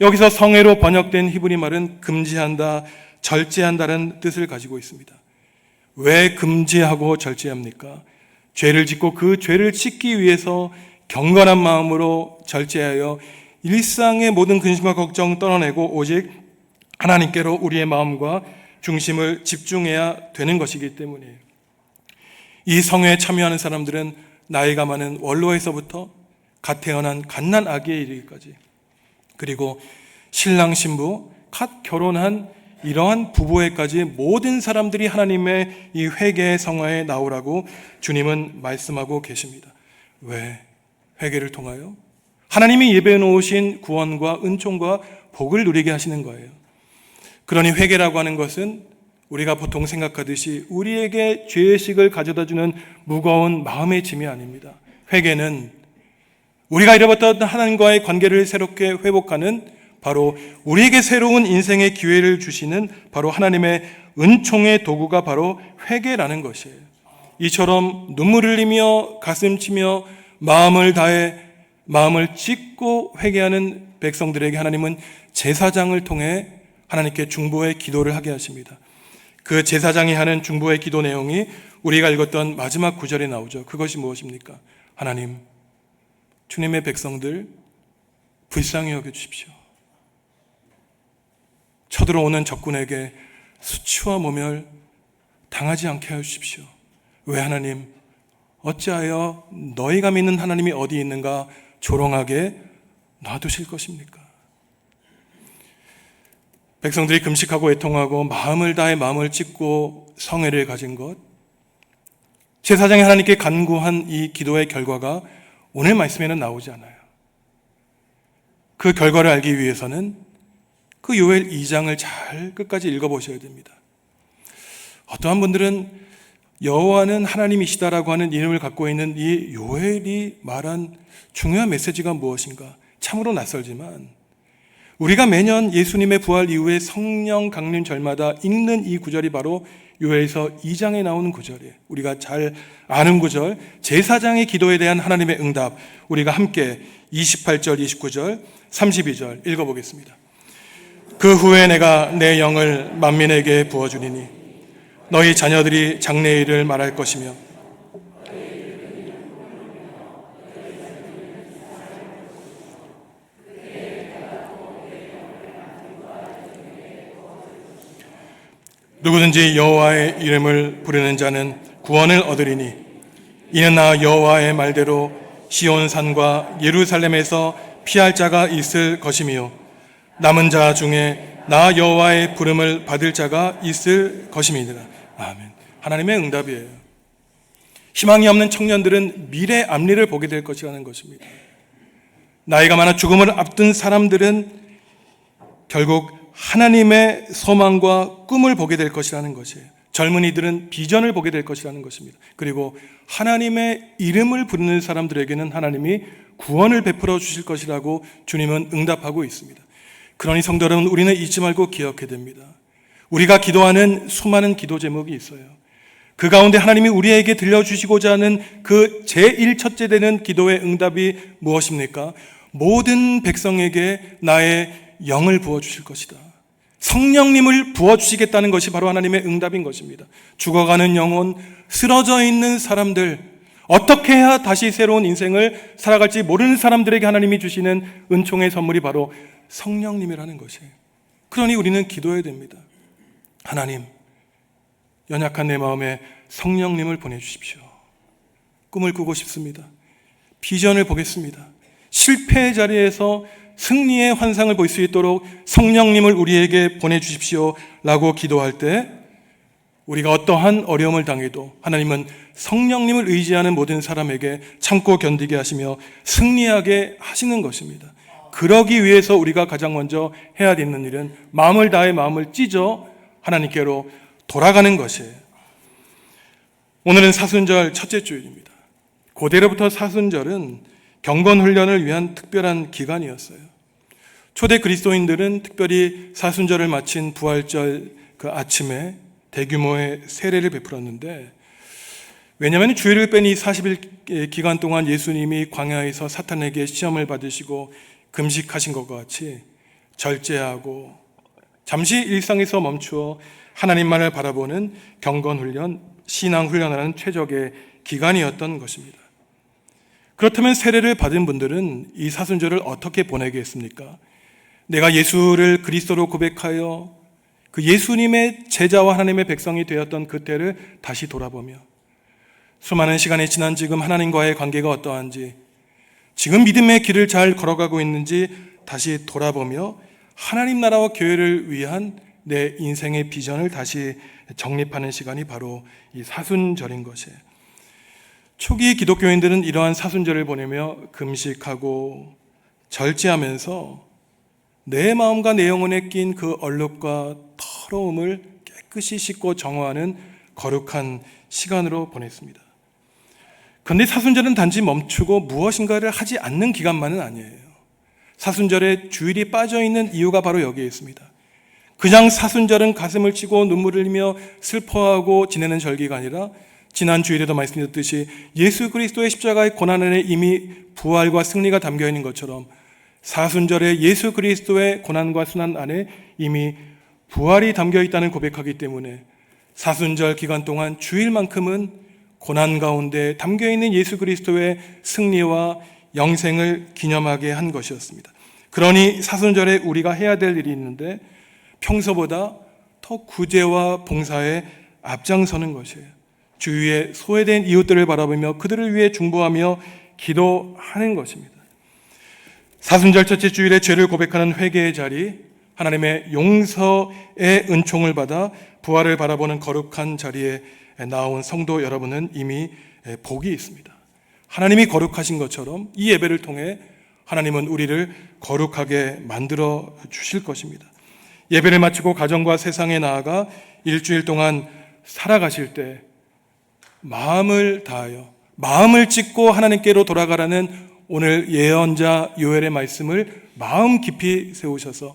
여기서 성회로 번역된 히브리 말은 금지한다, 절제한다는 뜻을 가지고 있습니다. 왜 금지하고 절제합니까? 죄를 짓고 그 죄를 씻기 위해서 경건한 마음으로 절제하여 일상의 모든 근심과 걱정 떨어내고 오직 하나님께로 우리의 마음과 중심을 집중해야 되는 것이기 때문이에요. 이 성회에 참여하는 사람들은 나이가 많은 원로에서부터 갓 태어난 갓난 아기에 이르기까지, 그리고 신랑 신부 갓 결혼한 이러한 부부에까지 모든 사람들이 하나님의 이 회개의 성화에 나오라고 주님은 말씀하고 계십니다. 왜? 회개를 통하여 하나님이 예배해 놓으신 구원과 은총과 복을 누리게 하시는 거예요. 그러니 회개라고 하는 것은 우리가 보통 생각하듯이 우리에게 죄의식을 가져다주는 무거운 마음의 짐이 아닙니다. 회개는 우리가 잃어버렸던 하나님과의 관계를 새롭게 회복하는, 바로 우리에게 새로운 인생의 기회를 주시는 바로 하나님의 은총의 도구가 바로 회개라는 것이에요. 이처럼 눈물을 흘리며 가슴 치며 마음을 다해 마음을 찢고 회개하는 백성들에게 하나님은 제사장을 통해 하나님께 중보의 기도를 하게 하십니다. 그 제사장이 하는 중보의 기도 내용이 우리가 읽었던 마지막 구절에 나오죠. 그것이 무엇입니까? 하나님, 주님의 백성들 불쌍히 여겨주십시오. 쳐들어오는 적군에게 수치와 모멸 당하지 않게 해주십시오. 왜 하나님, 어찌하여 너희가 믿는 하나님이 어디 있는가 조롱하게 놔두실 것입니까? 백성들이 금식하고 애통하고 마음을 다해 마음을 찢고 성회를 가진 것, 제사장이 하나님께 간구한 이 기도의 결과가 오늘 말씀에는 나오지 않아요. 그 결과를 알기 위해서는 그 요엘 2장을 잘 끝까지 읽어보셔야 됩니다. 어떠한 분들은 여호와는 하나님이시다라고 하는 이름을 갖고 있는 이 요엘이 말한 중요한 메시지가 무엇인가 참으로 낯설지만, 우리가 매년 예수님의 부활 이후에 성령 강림 절마다 읽는 이 구절이 바로 요엘서 2장에 나오는 구절이에요. 우리가 잘 아는 구절, 제사장의 기도에 대한 하나님의 응답, 우리가 함께 28절, 29절, 32절 읽어보겠습니다. 그 후에 내가 내 영을 만민에게 부어주리니 너희 자녀들이 장래일을 말할 것이며 누구든지 여호와의 이름을 부르는 자는 구원을 얻으리니 이는 나 여호와의 말대로 시온산과 예루살렘에서 피할 자가 있을 것이며 남은 자 중에 나 여호와의 부름을 받을 자가 있을 것임이니라. 아멘. 하나님의 응답이에요. 희망이 없는 청년들은 미래 앞니를 보게 될 것이라는 것입니다. 나이가 많아 죽음을 앞둔 사람들은 결국 하나님의 소망과 꿈을 보게 될 것이라는 것이에요. 젊은이들은 비전을 보게 될 것이라는 것입니다. 그리고 하나님의 이름을 부르는 사람들에게는 하나님이 구원을 베풀어 주실 것이라고 주님은 응답하고 있습니다. 그러니 성도 여러분, 우리는 잊지 말고 기억해야 됩니다. 우리가 기도하는 수많은 기도 제목이 있어요. 그 가운데 하나님이 우리에게 들려주시고자 하는 그 제1첫째 되는 기도의 응답이 무엇입니까? 모든 백성에게 나의 영을 부어주실 것이다. 성령님을 부어주시겠다는 것이 바로 하나님의 응답인 것입니다. 죽어가는 영혼, 쓰러져 있는 사람들, 어떻게 해야 다시 새로운 인생을 살아갈지 모르는 사람들에게 하나님이 주시는 은총의 선물이 바로 성령님이라는 것이에요. 그러니 우리는 기도해야 됩니다. 하나님, 연약한 내 마음에 성령님을 보내주십시오. 꿈을 꾸고 싶습니다. 비전을 보겠습니다. 실패의 자리에서 승리의 환상을 볼 수 있도록 성령님을 우리에게 보내주십시오 라고 기도할 때, 우리가 어떠한 어려움을 당해도 하나님은 성령님을 의지하는 모든 사람에게 참고 견디게 하시며 승리하게 하시는 것입니다. 그러기 위해서 우리가 가장 먼저 해야 되는 일은 마음을 다해 마음을 찢어 하나님께로 돌아가는 것이에요. 오늘은 사순절 첫째 주일입니다. 고대로부터 사순절은 경건 훈련을 위한 특별한 기간이었어요. 초대 그리스도인들은 특별히 사순절을 마친 부활절 그 아침에 대규모의 세례를 베풀었는데, 왜냐하면 주일을 뺀 이 40일 기간 동안 예수님이 광야에서 사탄에게 시험을 받으시고 금식하신 것과 같이 절제하고 잠시 일상에서 멈추어 하나님만을 바라보는 경건훈련, 신앙훈련하는 최적의 기간이었던 것입니다. 그렇다면 세례를 받은 분들은 이 사순절을 어떻게 보내겠습니까? 내가 예수를 그리스도로 고백하여 그 예수님의 제자와 하나님의 백성이 되었던 그때를 다시 돌아보며 수많은 시간이 지난 지금 하나님과의 관계가 어떠한지, 지금 믿음의 길을 잘 걸어가고 있는지 다시 돌아보며 하나님 나라와 교회를 위한 내 인생의 비전을 다시 정립하는 시간이 바로 이 사순절인 것이에요. 초기 기독교인들은 이러한 사순절을 보내며 금식하고 절제하면서 내 마음과 내 영혼에 낀 그 얼룩과 더러움을 깨끗이 씻고 정화하는 거룩한 시간으로 보냈습니다. 그런데 사순절은 단지 멈추고 무엇인가를 하지 않는 기간만은 아니에요. 사순절에 주일이 빠져있는 이유가 바로 여기에 있습니다. 그냥 사순절은 가슴을 치고 눈물을 흘리며 슬퍼하고 지내는 절기가 아니라, 지난 주일에도 말씀드렸듯이 예수 그리스도의 십자가의 고난 안에 이미 부활과 승리가 담겨 있는 것처럼 사순절에 예수 그리스도의 고난과 순환 안에 이미 부활이 담겨 있다는 고백하기 때문에 사순절 기간 동안 주일만큼은 고난 가운데 담겨 있는 예수 그리스도의 승리와 영생을 기념하게 한 것이었습니다. 그러니 사순절에 우리가 해야 될 일이 있는데 평소보다 더 구제와 봉사에 앞장서는 것이에요. 주위에 소외된 이웃들을 바라보며 그들을 위해 중보하며 기도하는 것입니다. 사순절 첫째 주일에 죄를 고백하는 회개의 자리, 하나님의 용서의 은총을 받아 부활을 바라보는 거룩한 자리에 나온 성도 여러분은 이미 복이 있습니다. 하나님이 거룩하신 것처럼 이 예배를 통해 하나님은 우리를 거룩하게 만들어 주실 것입니다. 예배를 마치고 가정과 세상에 나아가 일주일 동안 살아가실 때 마음을 다하여 마음을 찢고 하나님께로 돌아가라는 오늘 예언자 요엘의 말씀을 마음 깊이 세우셔서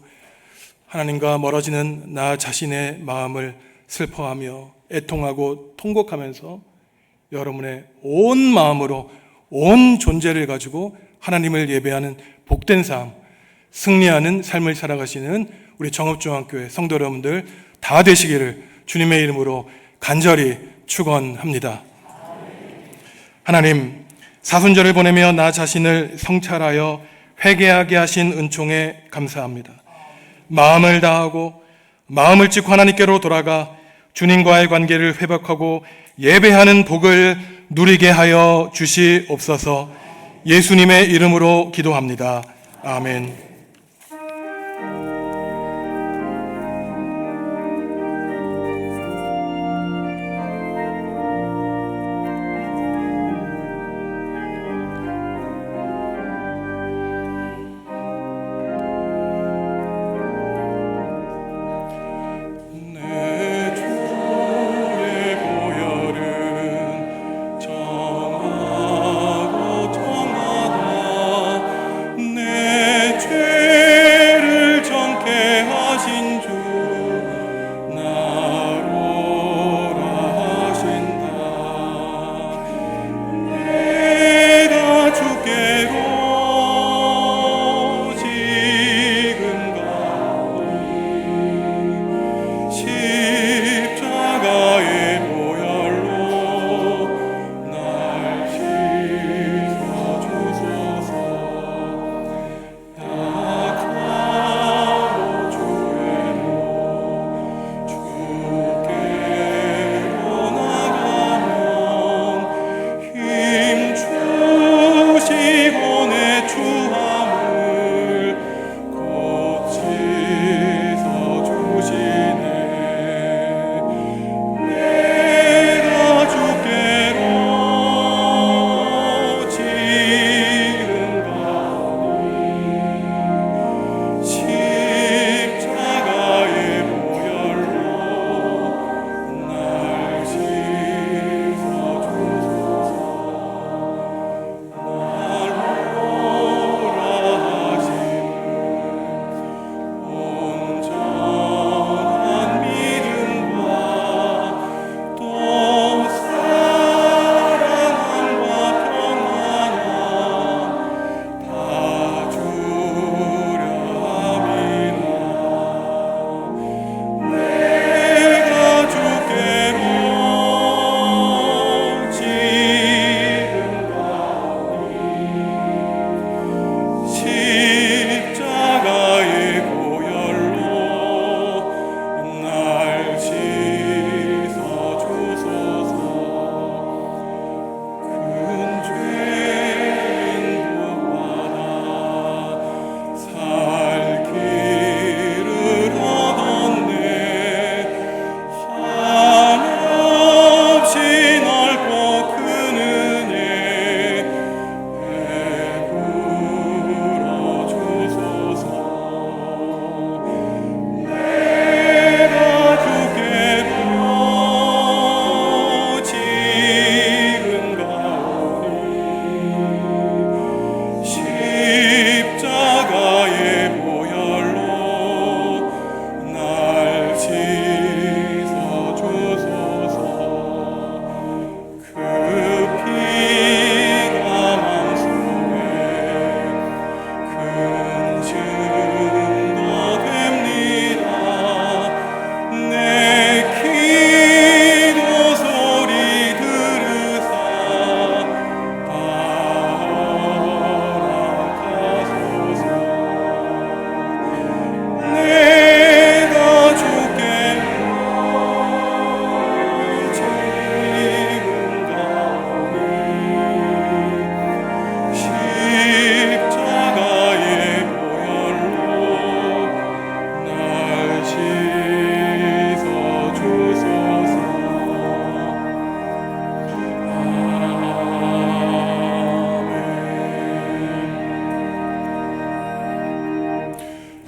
하나님과 멀어지는 나 자신의 마음을 슬퍼하며 애통하고 통곡하면서 여러분의 온 마음으로 온 존재를 가지고 하나님을 예배하는 복된 삶, 승리하는 삶을 살아가시는 우리 정읍중앙교회 성도 여러분들 다 되시기를 주님의 이름으로 간절히 축원합니다. 하나님, 사순절을 보내며 나 자신을 성찰하여 회개하게 하신 은총에 감사합니다. 마음을 다하고 마음을 찢고 하나님께로 돌아가 주님과의 관계를 회복하고 예배하는 복을 누리게 하여 주시옵소서. 예수님의 이름으로 기도합니다. 아멘. 내 죄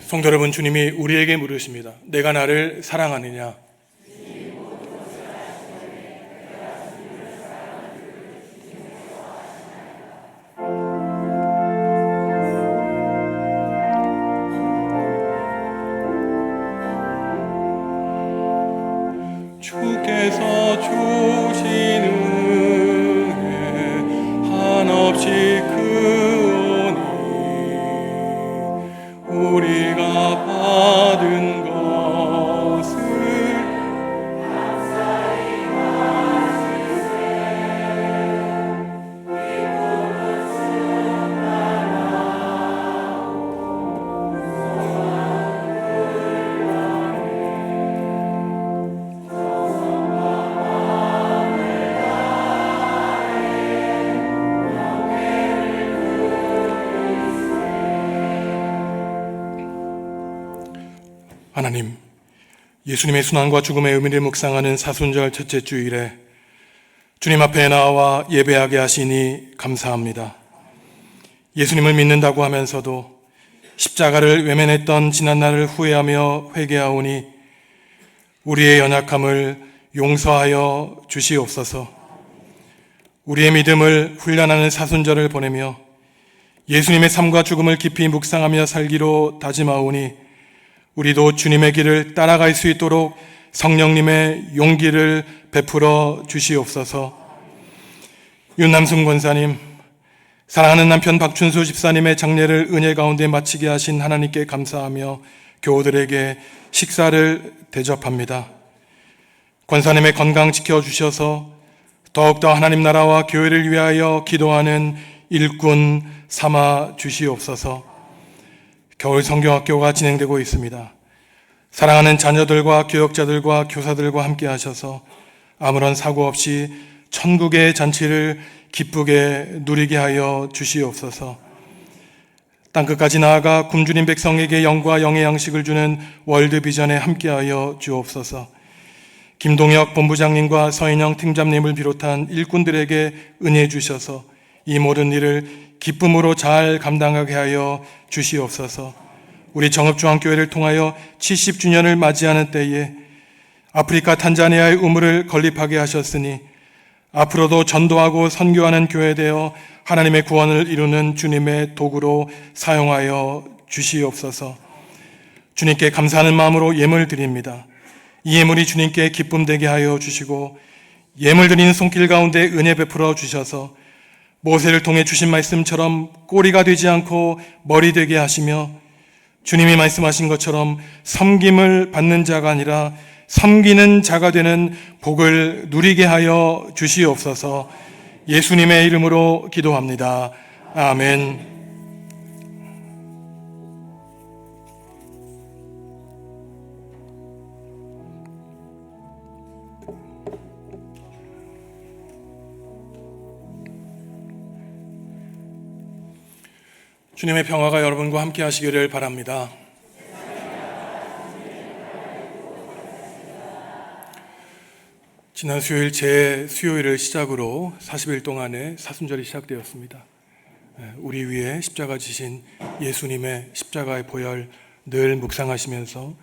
성도 여러분, 주님이 우리에게 물으십니다. 내가 나를 사랑하느냐? 주께서 주신 은혜 한없이 크오니 우리가 받은 것을 하나님, 예수님의 순환과 죽음의 의미를 묵상하는 사순절 첫째 주일에 주님 앞에 나와 예배하게 하시니 감사합니다. 예수님을 믿는다고 하면서도 십자가를 외면했던 지난날을 후회하며 회개하오니 우리의 연약함을 용서하여 주시옵소서. 우리의 믿음을 훈련하는 사순절을 보내며 예수님의 삶과 죽음을 깊이 묵상하며 살기로 다짐하오니 우리도 주님의 길을 따라갈 수 있도록 성령님의 용기를 베풀어 주시옵소서. 윤남순 권사님, 사랑하는 남편 박춘수 집사님의 장례를 은혜 가운데 마치게 하신 하나님께 감사하며 교우들에게 식사를 대접합니다. 권사님의 건강 지켜주셔서 더욱더 하나님 나라와 교회를 위하여 기도하는 일꾼 삼아 주시옵소서. 겨울 성경학교가 진행되고 있습니다. 사랑하는 자녀들과 교역자들과 교사들과 함께 하셔서 아무런 사고 없이 천국의 잔치를 기쁘게 누리게 하여 주시옵소서. 땅끝까지 나아가 굶주린 백성에게 영과 영의 양식을 주는 월드비전에 함께하여 주옵소서. 김동혁 본부장님과 서인영 팀장님을 비롯한 일꾼들에게 은혜 주셔서 이 모든 일을 기쁨으로 잘 감당하게 하여 주시옵소서. 우리 정읍중앙교회를 통하여 70주년을 맞이하는 때에 아프리카 탄자니아의 우물을 건립하게 하셨으니 앞으로도 전도하고 선교하는 교회 되어 하나님의 구원을 이루는 주님의 도구로 사용하여 주시옵소서. 주님께 감사하는 마음으로 예물 드립니다. 이 예물이 주님께 기쁨 되게 하여 주시고 예물 드리는 손길 가운데 은혜 베풀어 주셔서 모세를 통해 주신 말씀처럼 꼬리가 되지 않고 머리 되게 하시며 주님이 말씀하신 것처럼 섬김을 받는 자가 아니라 섬기는 자가 되는 복을 누리게 하여 주시옵소서. 예수님의 이름으로 기도합니다. 아멘. 주님의 평화가 여러분과 함께 하시기를 바랍니다. 지난 수요일 수요일을 시작으로 40일 동안의 사순절이 시작되었습니다. 우리 위에 십자가 지신 예수님의 십자가의 보혈 늘 묵상하시면서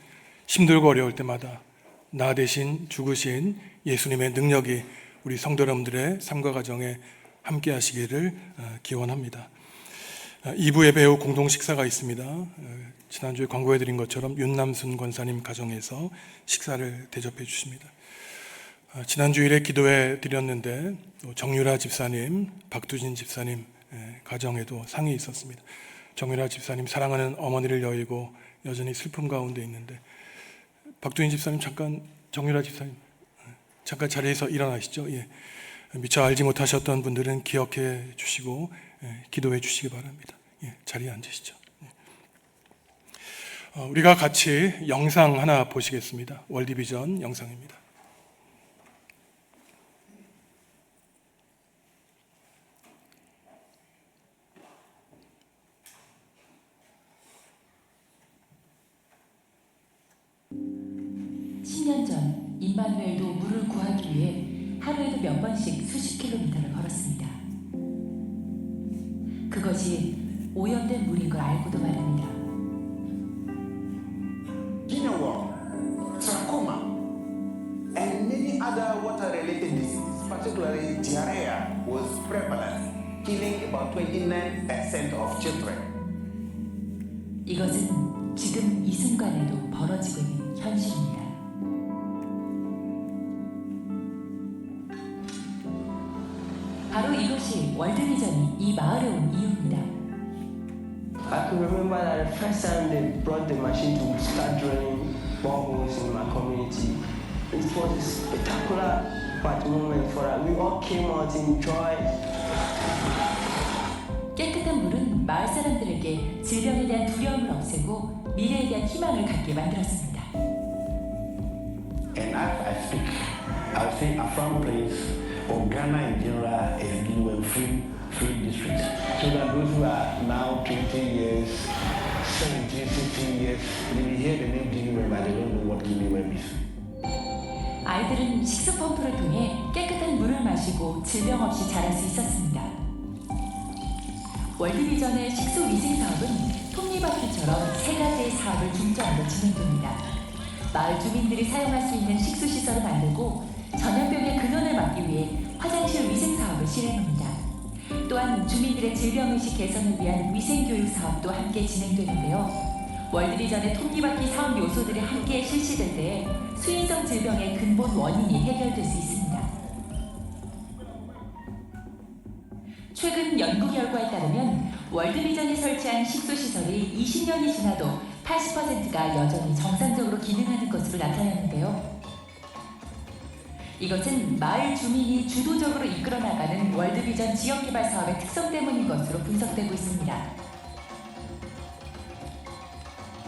힘들고 어려울 때마다 나 대신 죽으신 예수님의 능력이 우리 성도 여러분들의 삶과 가정에 함께 하시기를 기원합니다. 2부 예배 후 공동 식사가 있습니다. 지난주에 광고해드린 것처럼 윤남순 권사님 가정에서 식사를 대접해 주십니다. 지난주일에 기도해 드렸는데 정유라 집사님, 박두진 집사님 가정에도 상이 있었습니다. 정유라 집사님 사랑하는 어머니를 여의고 여전히 슬픔 가운데 있는데 박두진 집사님 정유라 집사님 잠깐 자리에서 일어나시죠. 예. 미처 알지 못하셨던 분들은 기억해 주시고 기도해 주시기 바랍니다. 예, 자리에 앉으시죠. 우리가 같이 영상 하나 보시겠습니다. 월드비전 영상입니다. 전 임마누엘도 물을 구하기 위해 하루에도 몇 번씩 수십 킬로미터를 걸었습니다. 그것이 오염된 물인 걸 알고도 말입니다. killing about 29% of children. 이것은 지금 이 순간에도 벌어지고 있는 현실입니다. 바로 이것이 월드비전이 이 마을에 온 이유입니다. I can remember that the first time they brought the machine to start drilling boreholes in my community. It was a spectacular moment for us. We all came out in joy. 깨끗한 물은 마을 사람들에게 질병에 대한 두려움을 없애고 미래에 대한 희망을 갖게 만들었습니다. And as I speak, I'll say Afam Place or Ghana in general is given free district. So that those who are now 20 years, 17, 16 years, they will hear the name Guinea but they don't know what Guinea is. 아이들은 식수 펌프를 통해 깨끗한 물을 마시고 질병 없이 자랄 수 있었습니다. 월드비전의 식수 위생 사업은 톱니바퀴처럼 세 가지의 사업을 중점으로 진행됩니다. 마을 주민들이 사용할 수 있는 식수 시설을 만들고 전염병의 근원을 막기 위해 화장실 위생 사업을 실행합니다. 또한 주민들의 질병의식 개선을 위한 위생교육 사업도 함께 진행되는데요. 월드비전의 톱니바퀴 사업 요소들이 함께 실시될 때 수인성 질병의 근본 원인이 해결될 수 있습니다. 최근 연구 결과에 따르면 월드비전이 설치한 식수시설이 20년이 지나도 80%가 여전히 정상적으로 기능하는 것으로 나타났는데요. 이것은 마을 주민이 주도적으로 이끌어 나가는 월드비전 지역개발 사업의 특성 때문인 것으로 분석되고 있습니다.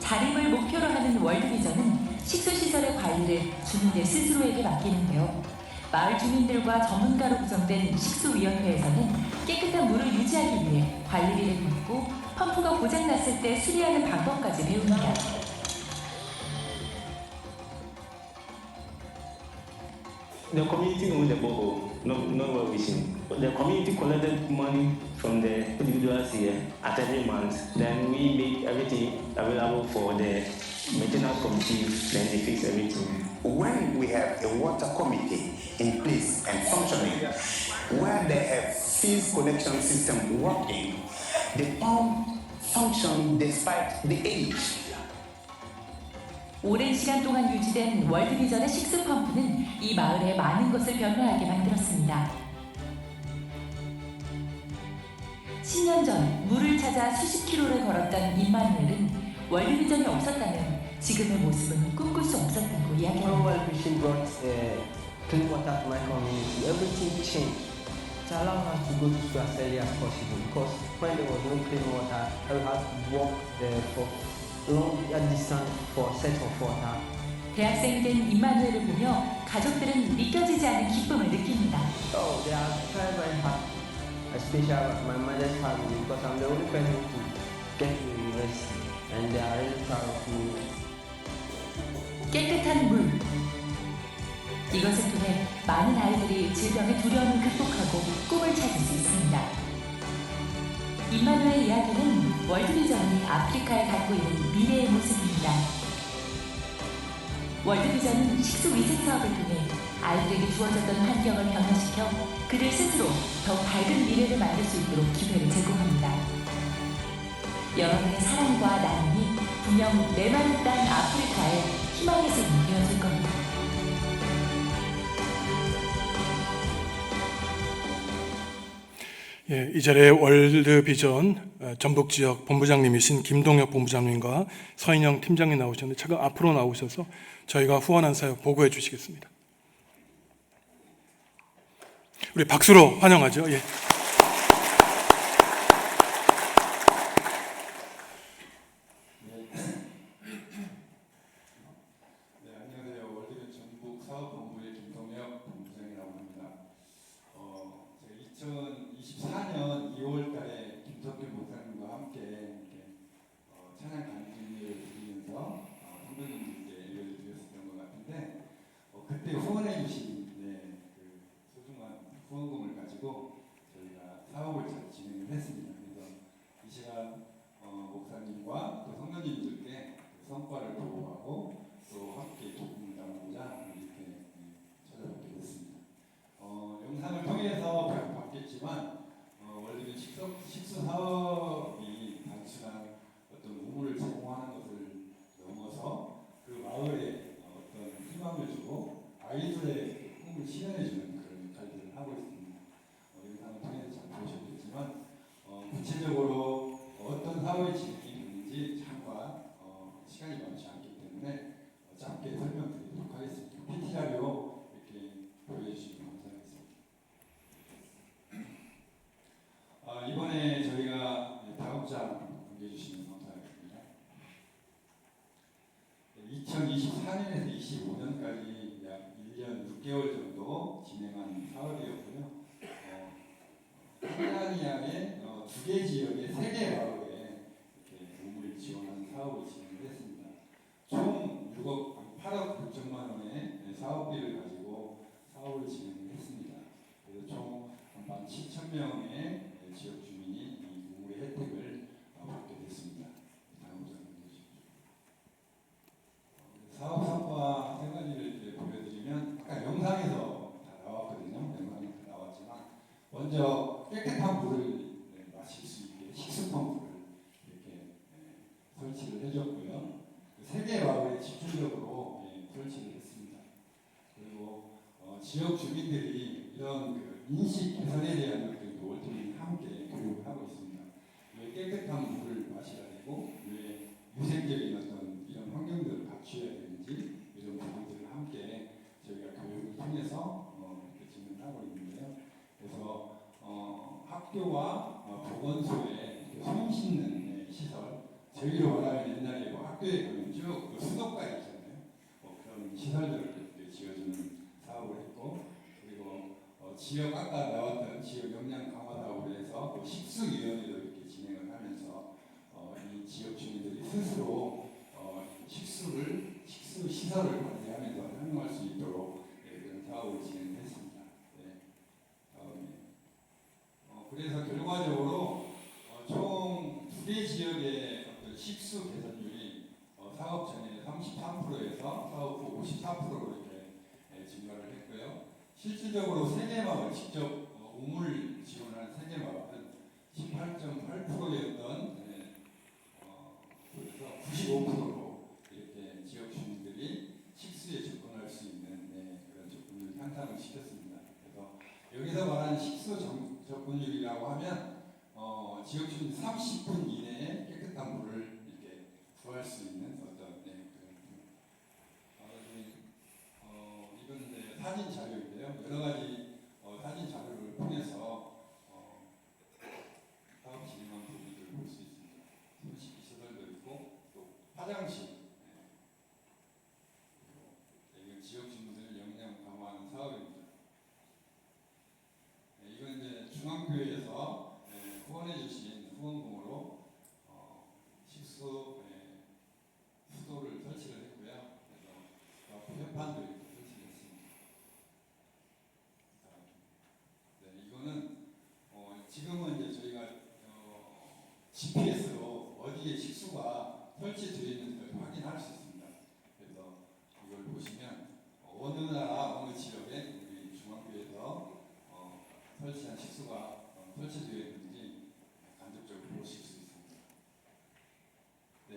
자립을 목표로 하는 월드비전은 식수시설의 관리를 주민들 스스로에게 맡기는데요. 마을 주민들과 전문가로 구성된 식수위원회에서는 깨끗한 물을 유지하기 위해 관리비를 묻고 펌프가 고장났을 때 수리하는 방법까지 배웁니다. The community owned the borehole, not what we see. The community collected money from the individuals here at every month. Then we make everything available for the maintenance committee, then they fix everything. When we have a water committee in place and functioning, where they have fuse connection system working, the pump function despite the age. 오랜 시간 동안 유지된 월드비전의 식수 펌프는 이 마을에 많은 것을 변화하게 만들었습니다. 10년 전 물을 찾아 수십 킬로를 걸었던 임마누엘은 월드비전이 없었다면 지금의 모습은 꿈꿀 수 없었다고 When 이야기합니다. World Vision brought clean water to my community, everything changed. It allowed us to go to school as early as possible because when there was no clean water, I would have to walk there for long distance for a set of water. 대학생이 된 임마누엘을 보며 가족들은 믿겨지지 않은 기쁨을 느낍니다. Oh, they are very, very happy, especially my mother's family because I'm the only person to get to the university and they are really proud of me. 깨끗한 물. 이것을 통해 많은 아이들이 질병의 두려움을 극복하고 꿈을 찾을 수 있습니다. 임마누엘 이야기는 월드비전이 아프리카에 갖고 있는 미래의 모습입니다. 월드비전은 식수 위생 사업을 통해 아이들에게 주어졌던 환경을 변화시켜 그들 스스로 더 밝은 미래를 만들 수 있도록 기회를 제공합니다. 여러분의 사랑과 나눔이 분명 메마른 땅 아프리카의 희망의 샘이 되어줄 겁니다. 예, 이 자리에 월드비전 전북지역 본부장님이신 김동혁 본부장님과 서인영 팀장님 나오셨는데 잠깐 앞으로 나오셔서 저희가 후원한 사역 보고해 주시겠습니다. 우리 박수로 환영하죠. 예. 안녕하세요. 월드비전 전북 사업본부의 김동혁 본부장이라고 합니다. 제가 2024년 2월 달에 김석균 목사님과 함께 이렇게 찬양 간증을 드리면서 성도님들께 예배를 드렸었던 것 같은데 그때 후원해 주신 그 소중한 후원금을 가지고 저희가 사업을 잘 진행을 했습니다. 그래서 이 시간 목사님과 또 성도님들께 그 성과를 보고하고 또 함께 기쁨을 나누고자 이렇게 찾아뵙게 됐습니다. 영상을 통해서 봤겠지만 월드비전 시간이 많지 않기 때문에 짧게 설명드리도록 하겠습니다. PT 자료 이렇게 보여주시면 감사하겠습니다. 이번에 저희가 다음장 공개해 주시면 감사하겠습니다. 2024년에서 25년까지 약 1년 6개월 정도 진행한 사업이었고요. 탱자니아의 2개 지역의 3개 마을에 이렇게 우물 지원하는 사업을 진행했습니다. 총 8억 6천만 원의 사업비를 가지고 사업을 진행했습니다. 그래서 총 17,000명의 지역 주민이 이 우물의 혜택을 받게 됐습니다. 다음 장 보여주십시오. 사업 성과 세 가지를 이렇게 보여드리면 아까 영상에서 다 나왔거든요. 영상에서 다 나왔지만 먼저 깨끗한 물을 마실 수 있게 식수 펌프를 이렇게 설치를 해줬고요. 3개 마을에 집중적으로 설치를 했습니다. 그리고 지역 주민들이 이런 인식 개선에 대한 것들도 월드민이 함께 교육을 하고 있습니다. 왜 깨끗한 물을 마셔야 되고 왜 위생적인 어떤 이런 환경들을 갖춰야 되는지 이런 부분들을 함께 저희가 교육을 통해서 이렇게 진행하고 있는데요. 그래서 학교와 보건소에 손 씻는 시설, 저희로 말하면 옛날에 학교에 가면 쭉 수도가 있잖아요. 그런 시설들을 이렇게 지어주는 사업을 했고, 그리고 지역 아까 나왔던 지역 역량 강화 사업을 해서 식수위원회도 이렇게 진행을 하면서 이 지역 주민들이 스스로 식수 시설을 관리하면서 사용할 수 있도록 그런 사업을 진행했습니다. 네. 그래서 결과적으로 총 2개 지역의 어떤 식수 개선율이 사업 전에 33%에서 사업 후 54%로 이렇게 증가를 했고요. 실질적으로 3개 마을 직접 우물 지원한 3개 마을은 18.8%였던 그래서 95%로 이렇게 지역 주민들이 식수에 접근할 수 있는 그런 접근을 향상을 시켰습니다. 그래서 여기서 말하는 식수 접근율이라고 하면 지역 주민 30분 이내에 깨끗한 물을 이렇게 구할 수 있는 어떤 이건 이제 사진 자료인데요. 여러 가지 사진 자료를 통해서 사업 진행한 부분들을 볼 수 있습니다. 손씻기 시설도 있고 또 화장실, 이건 지역 주민들 역량 강화하는 사업입니다. 이건 이제 중앙교회에서 후원해주신 후원금으로 식수 수도를 설치를 했고요. 그래서 현판도 이렇게 설치를 했습니다. 이거는 지금은 이제 저희가 GPS로 어디에 식수가 설치되어 있는지 확인할 수 있습니다. 그래서 이걸 보시면 어느 나라 어느 지역에 우리 중앙교회에서 설치한 식수가 설치되어 있는지 간접적으로 보실 수 있습니다. 네,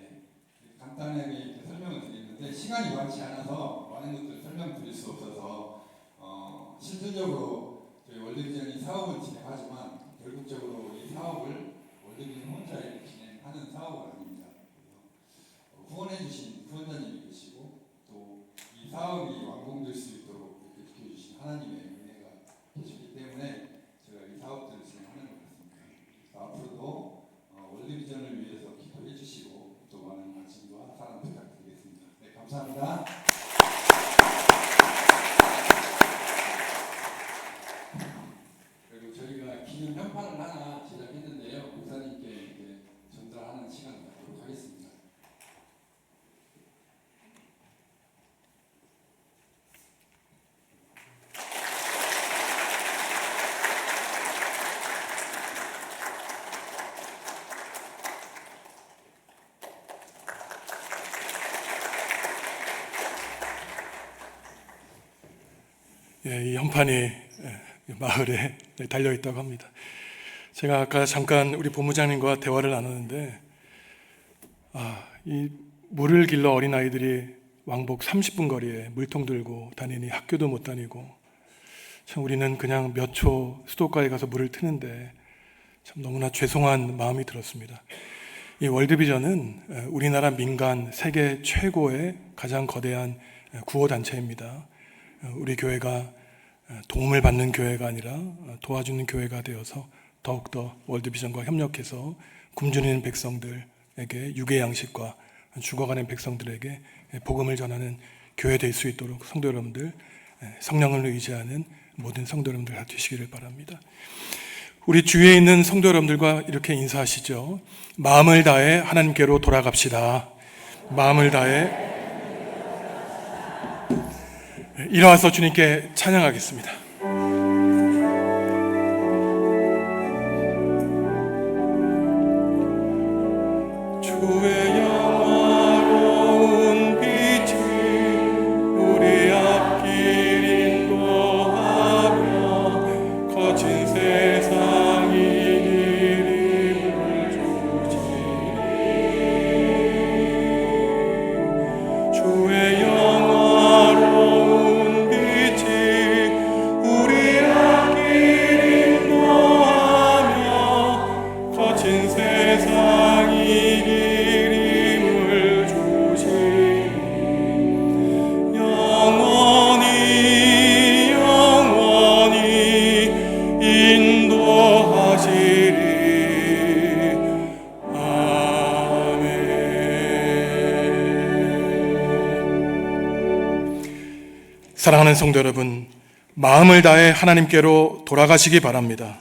간단하게 이렇게 설명을 드리는데 시간이 많지 않아서 많은 것들 설명드릴 수 없어서 실질적으로 저희 월드비전이 사업을 진행하지만 결국적으로 이 사업을 월드비전 혼자 이렇게 진행하는 사업은 아닙니다. 후원해주신 후원자님이 계시고 또 이 사업이 완공될 수 있도록 이렇게 지켜주신 하나님의 은혜가 계시기 때문에 제가 이 사업들을 진행하는 것 같습니다. 앞으로도 월드비전을 위해서 기도해 주시고 또 많은 관심과 사랑 부탁드리겠습니다. 네, 감사합니다. 그리고 저희가 기념 현판을 하나 제작했는데요. 목사님께 이제 전달하는 시간 갖도록 하겠습니다. 이 현판이 마을에 달려 있다고 합니다. 제가 아까 잠깐 우리 본부장님과 대화를 나누는데 이 물을 길러 어린아이들이 왕복 30분 거리에 물통 들고 다니니 학교도 못 다니고 참 우리는 그냥 몇 초 수도가에 가서 물을 트는데 참 너무나 죄송한 마음이 들었습니다. 이 월드비전은 우리나라 민간 세계 최고의 가장 거대한 구호단체입니다. 우리 교회가 도움을 받는 교회가 아니라 도와주는 교회가 되어서 더욱더 월드비전과 협력해서 굶주리는 백성들에게 육의 양식과 죽어가는 백성들에게 복음을 전하는 교회 될 수 있도록 성도 여러분들, 성령을 의지하는 모든 성도 여러분들 다 되시기를 바랍니다. 우리 주위에 있는 성도 여러분들과 이렇게 인사하시죠. 마음을 다해 하나님께로 돌아갑시다. 마음을 다해. 일어나서 주님께 찬양하겠습니다. 주의 영화로운 빛이 우리 앞길 인도하며 거친 세상이 이름을 주시니 주의 영화로운 빛이 우리 앞길 인도하며 거친 세상이 사랑하는 성도 여러분, 마음을 다해 하나님께로 돌아가시기 바랍니다.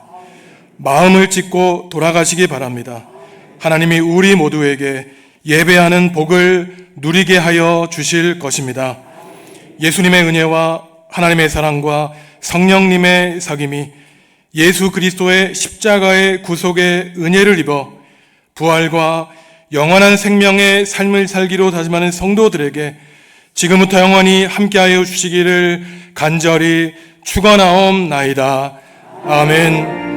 마음을 찢고 돌아가시기 바랍니다. 하나님이 우리 모두에게 예배하는 복을 누리게 하여 주실 것입니다. 예수님의 은혜와 하나님의 사랑과 성령님의 사귐이 예수 그리스도의 십자가의 구속의 은혜를 입어 부활과 영원한 생명의 삶을 살기로 다짐하는 성도들에게 지금부터 영원히 함께하여 주시기를 간절히 축원하옵나이다. 아멘.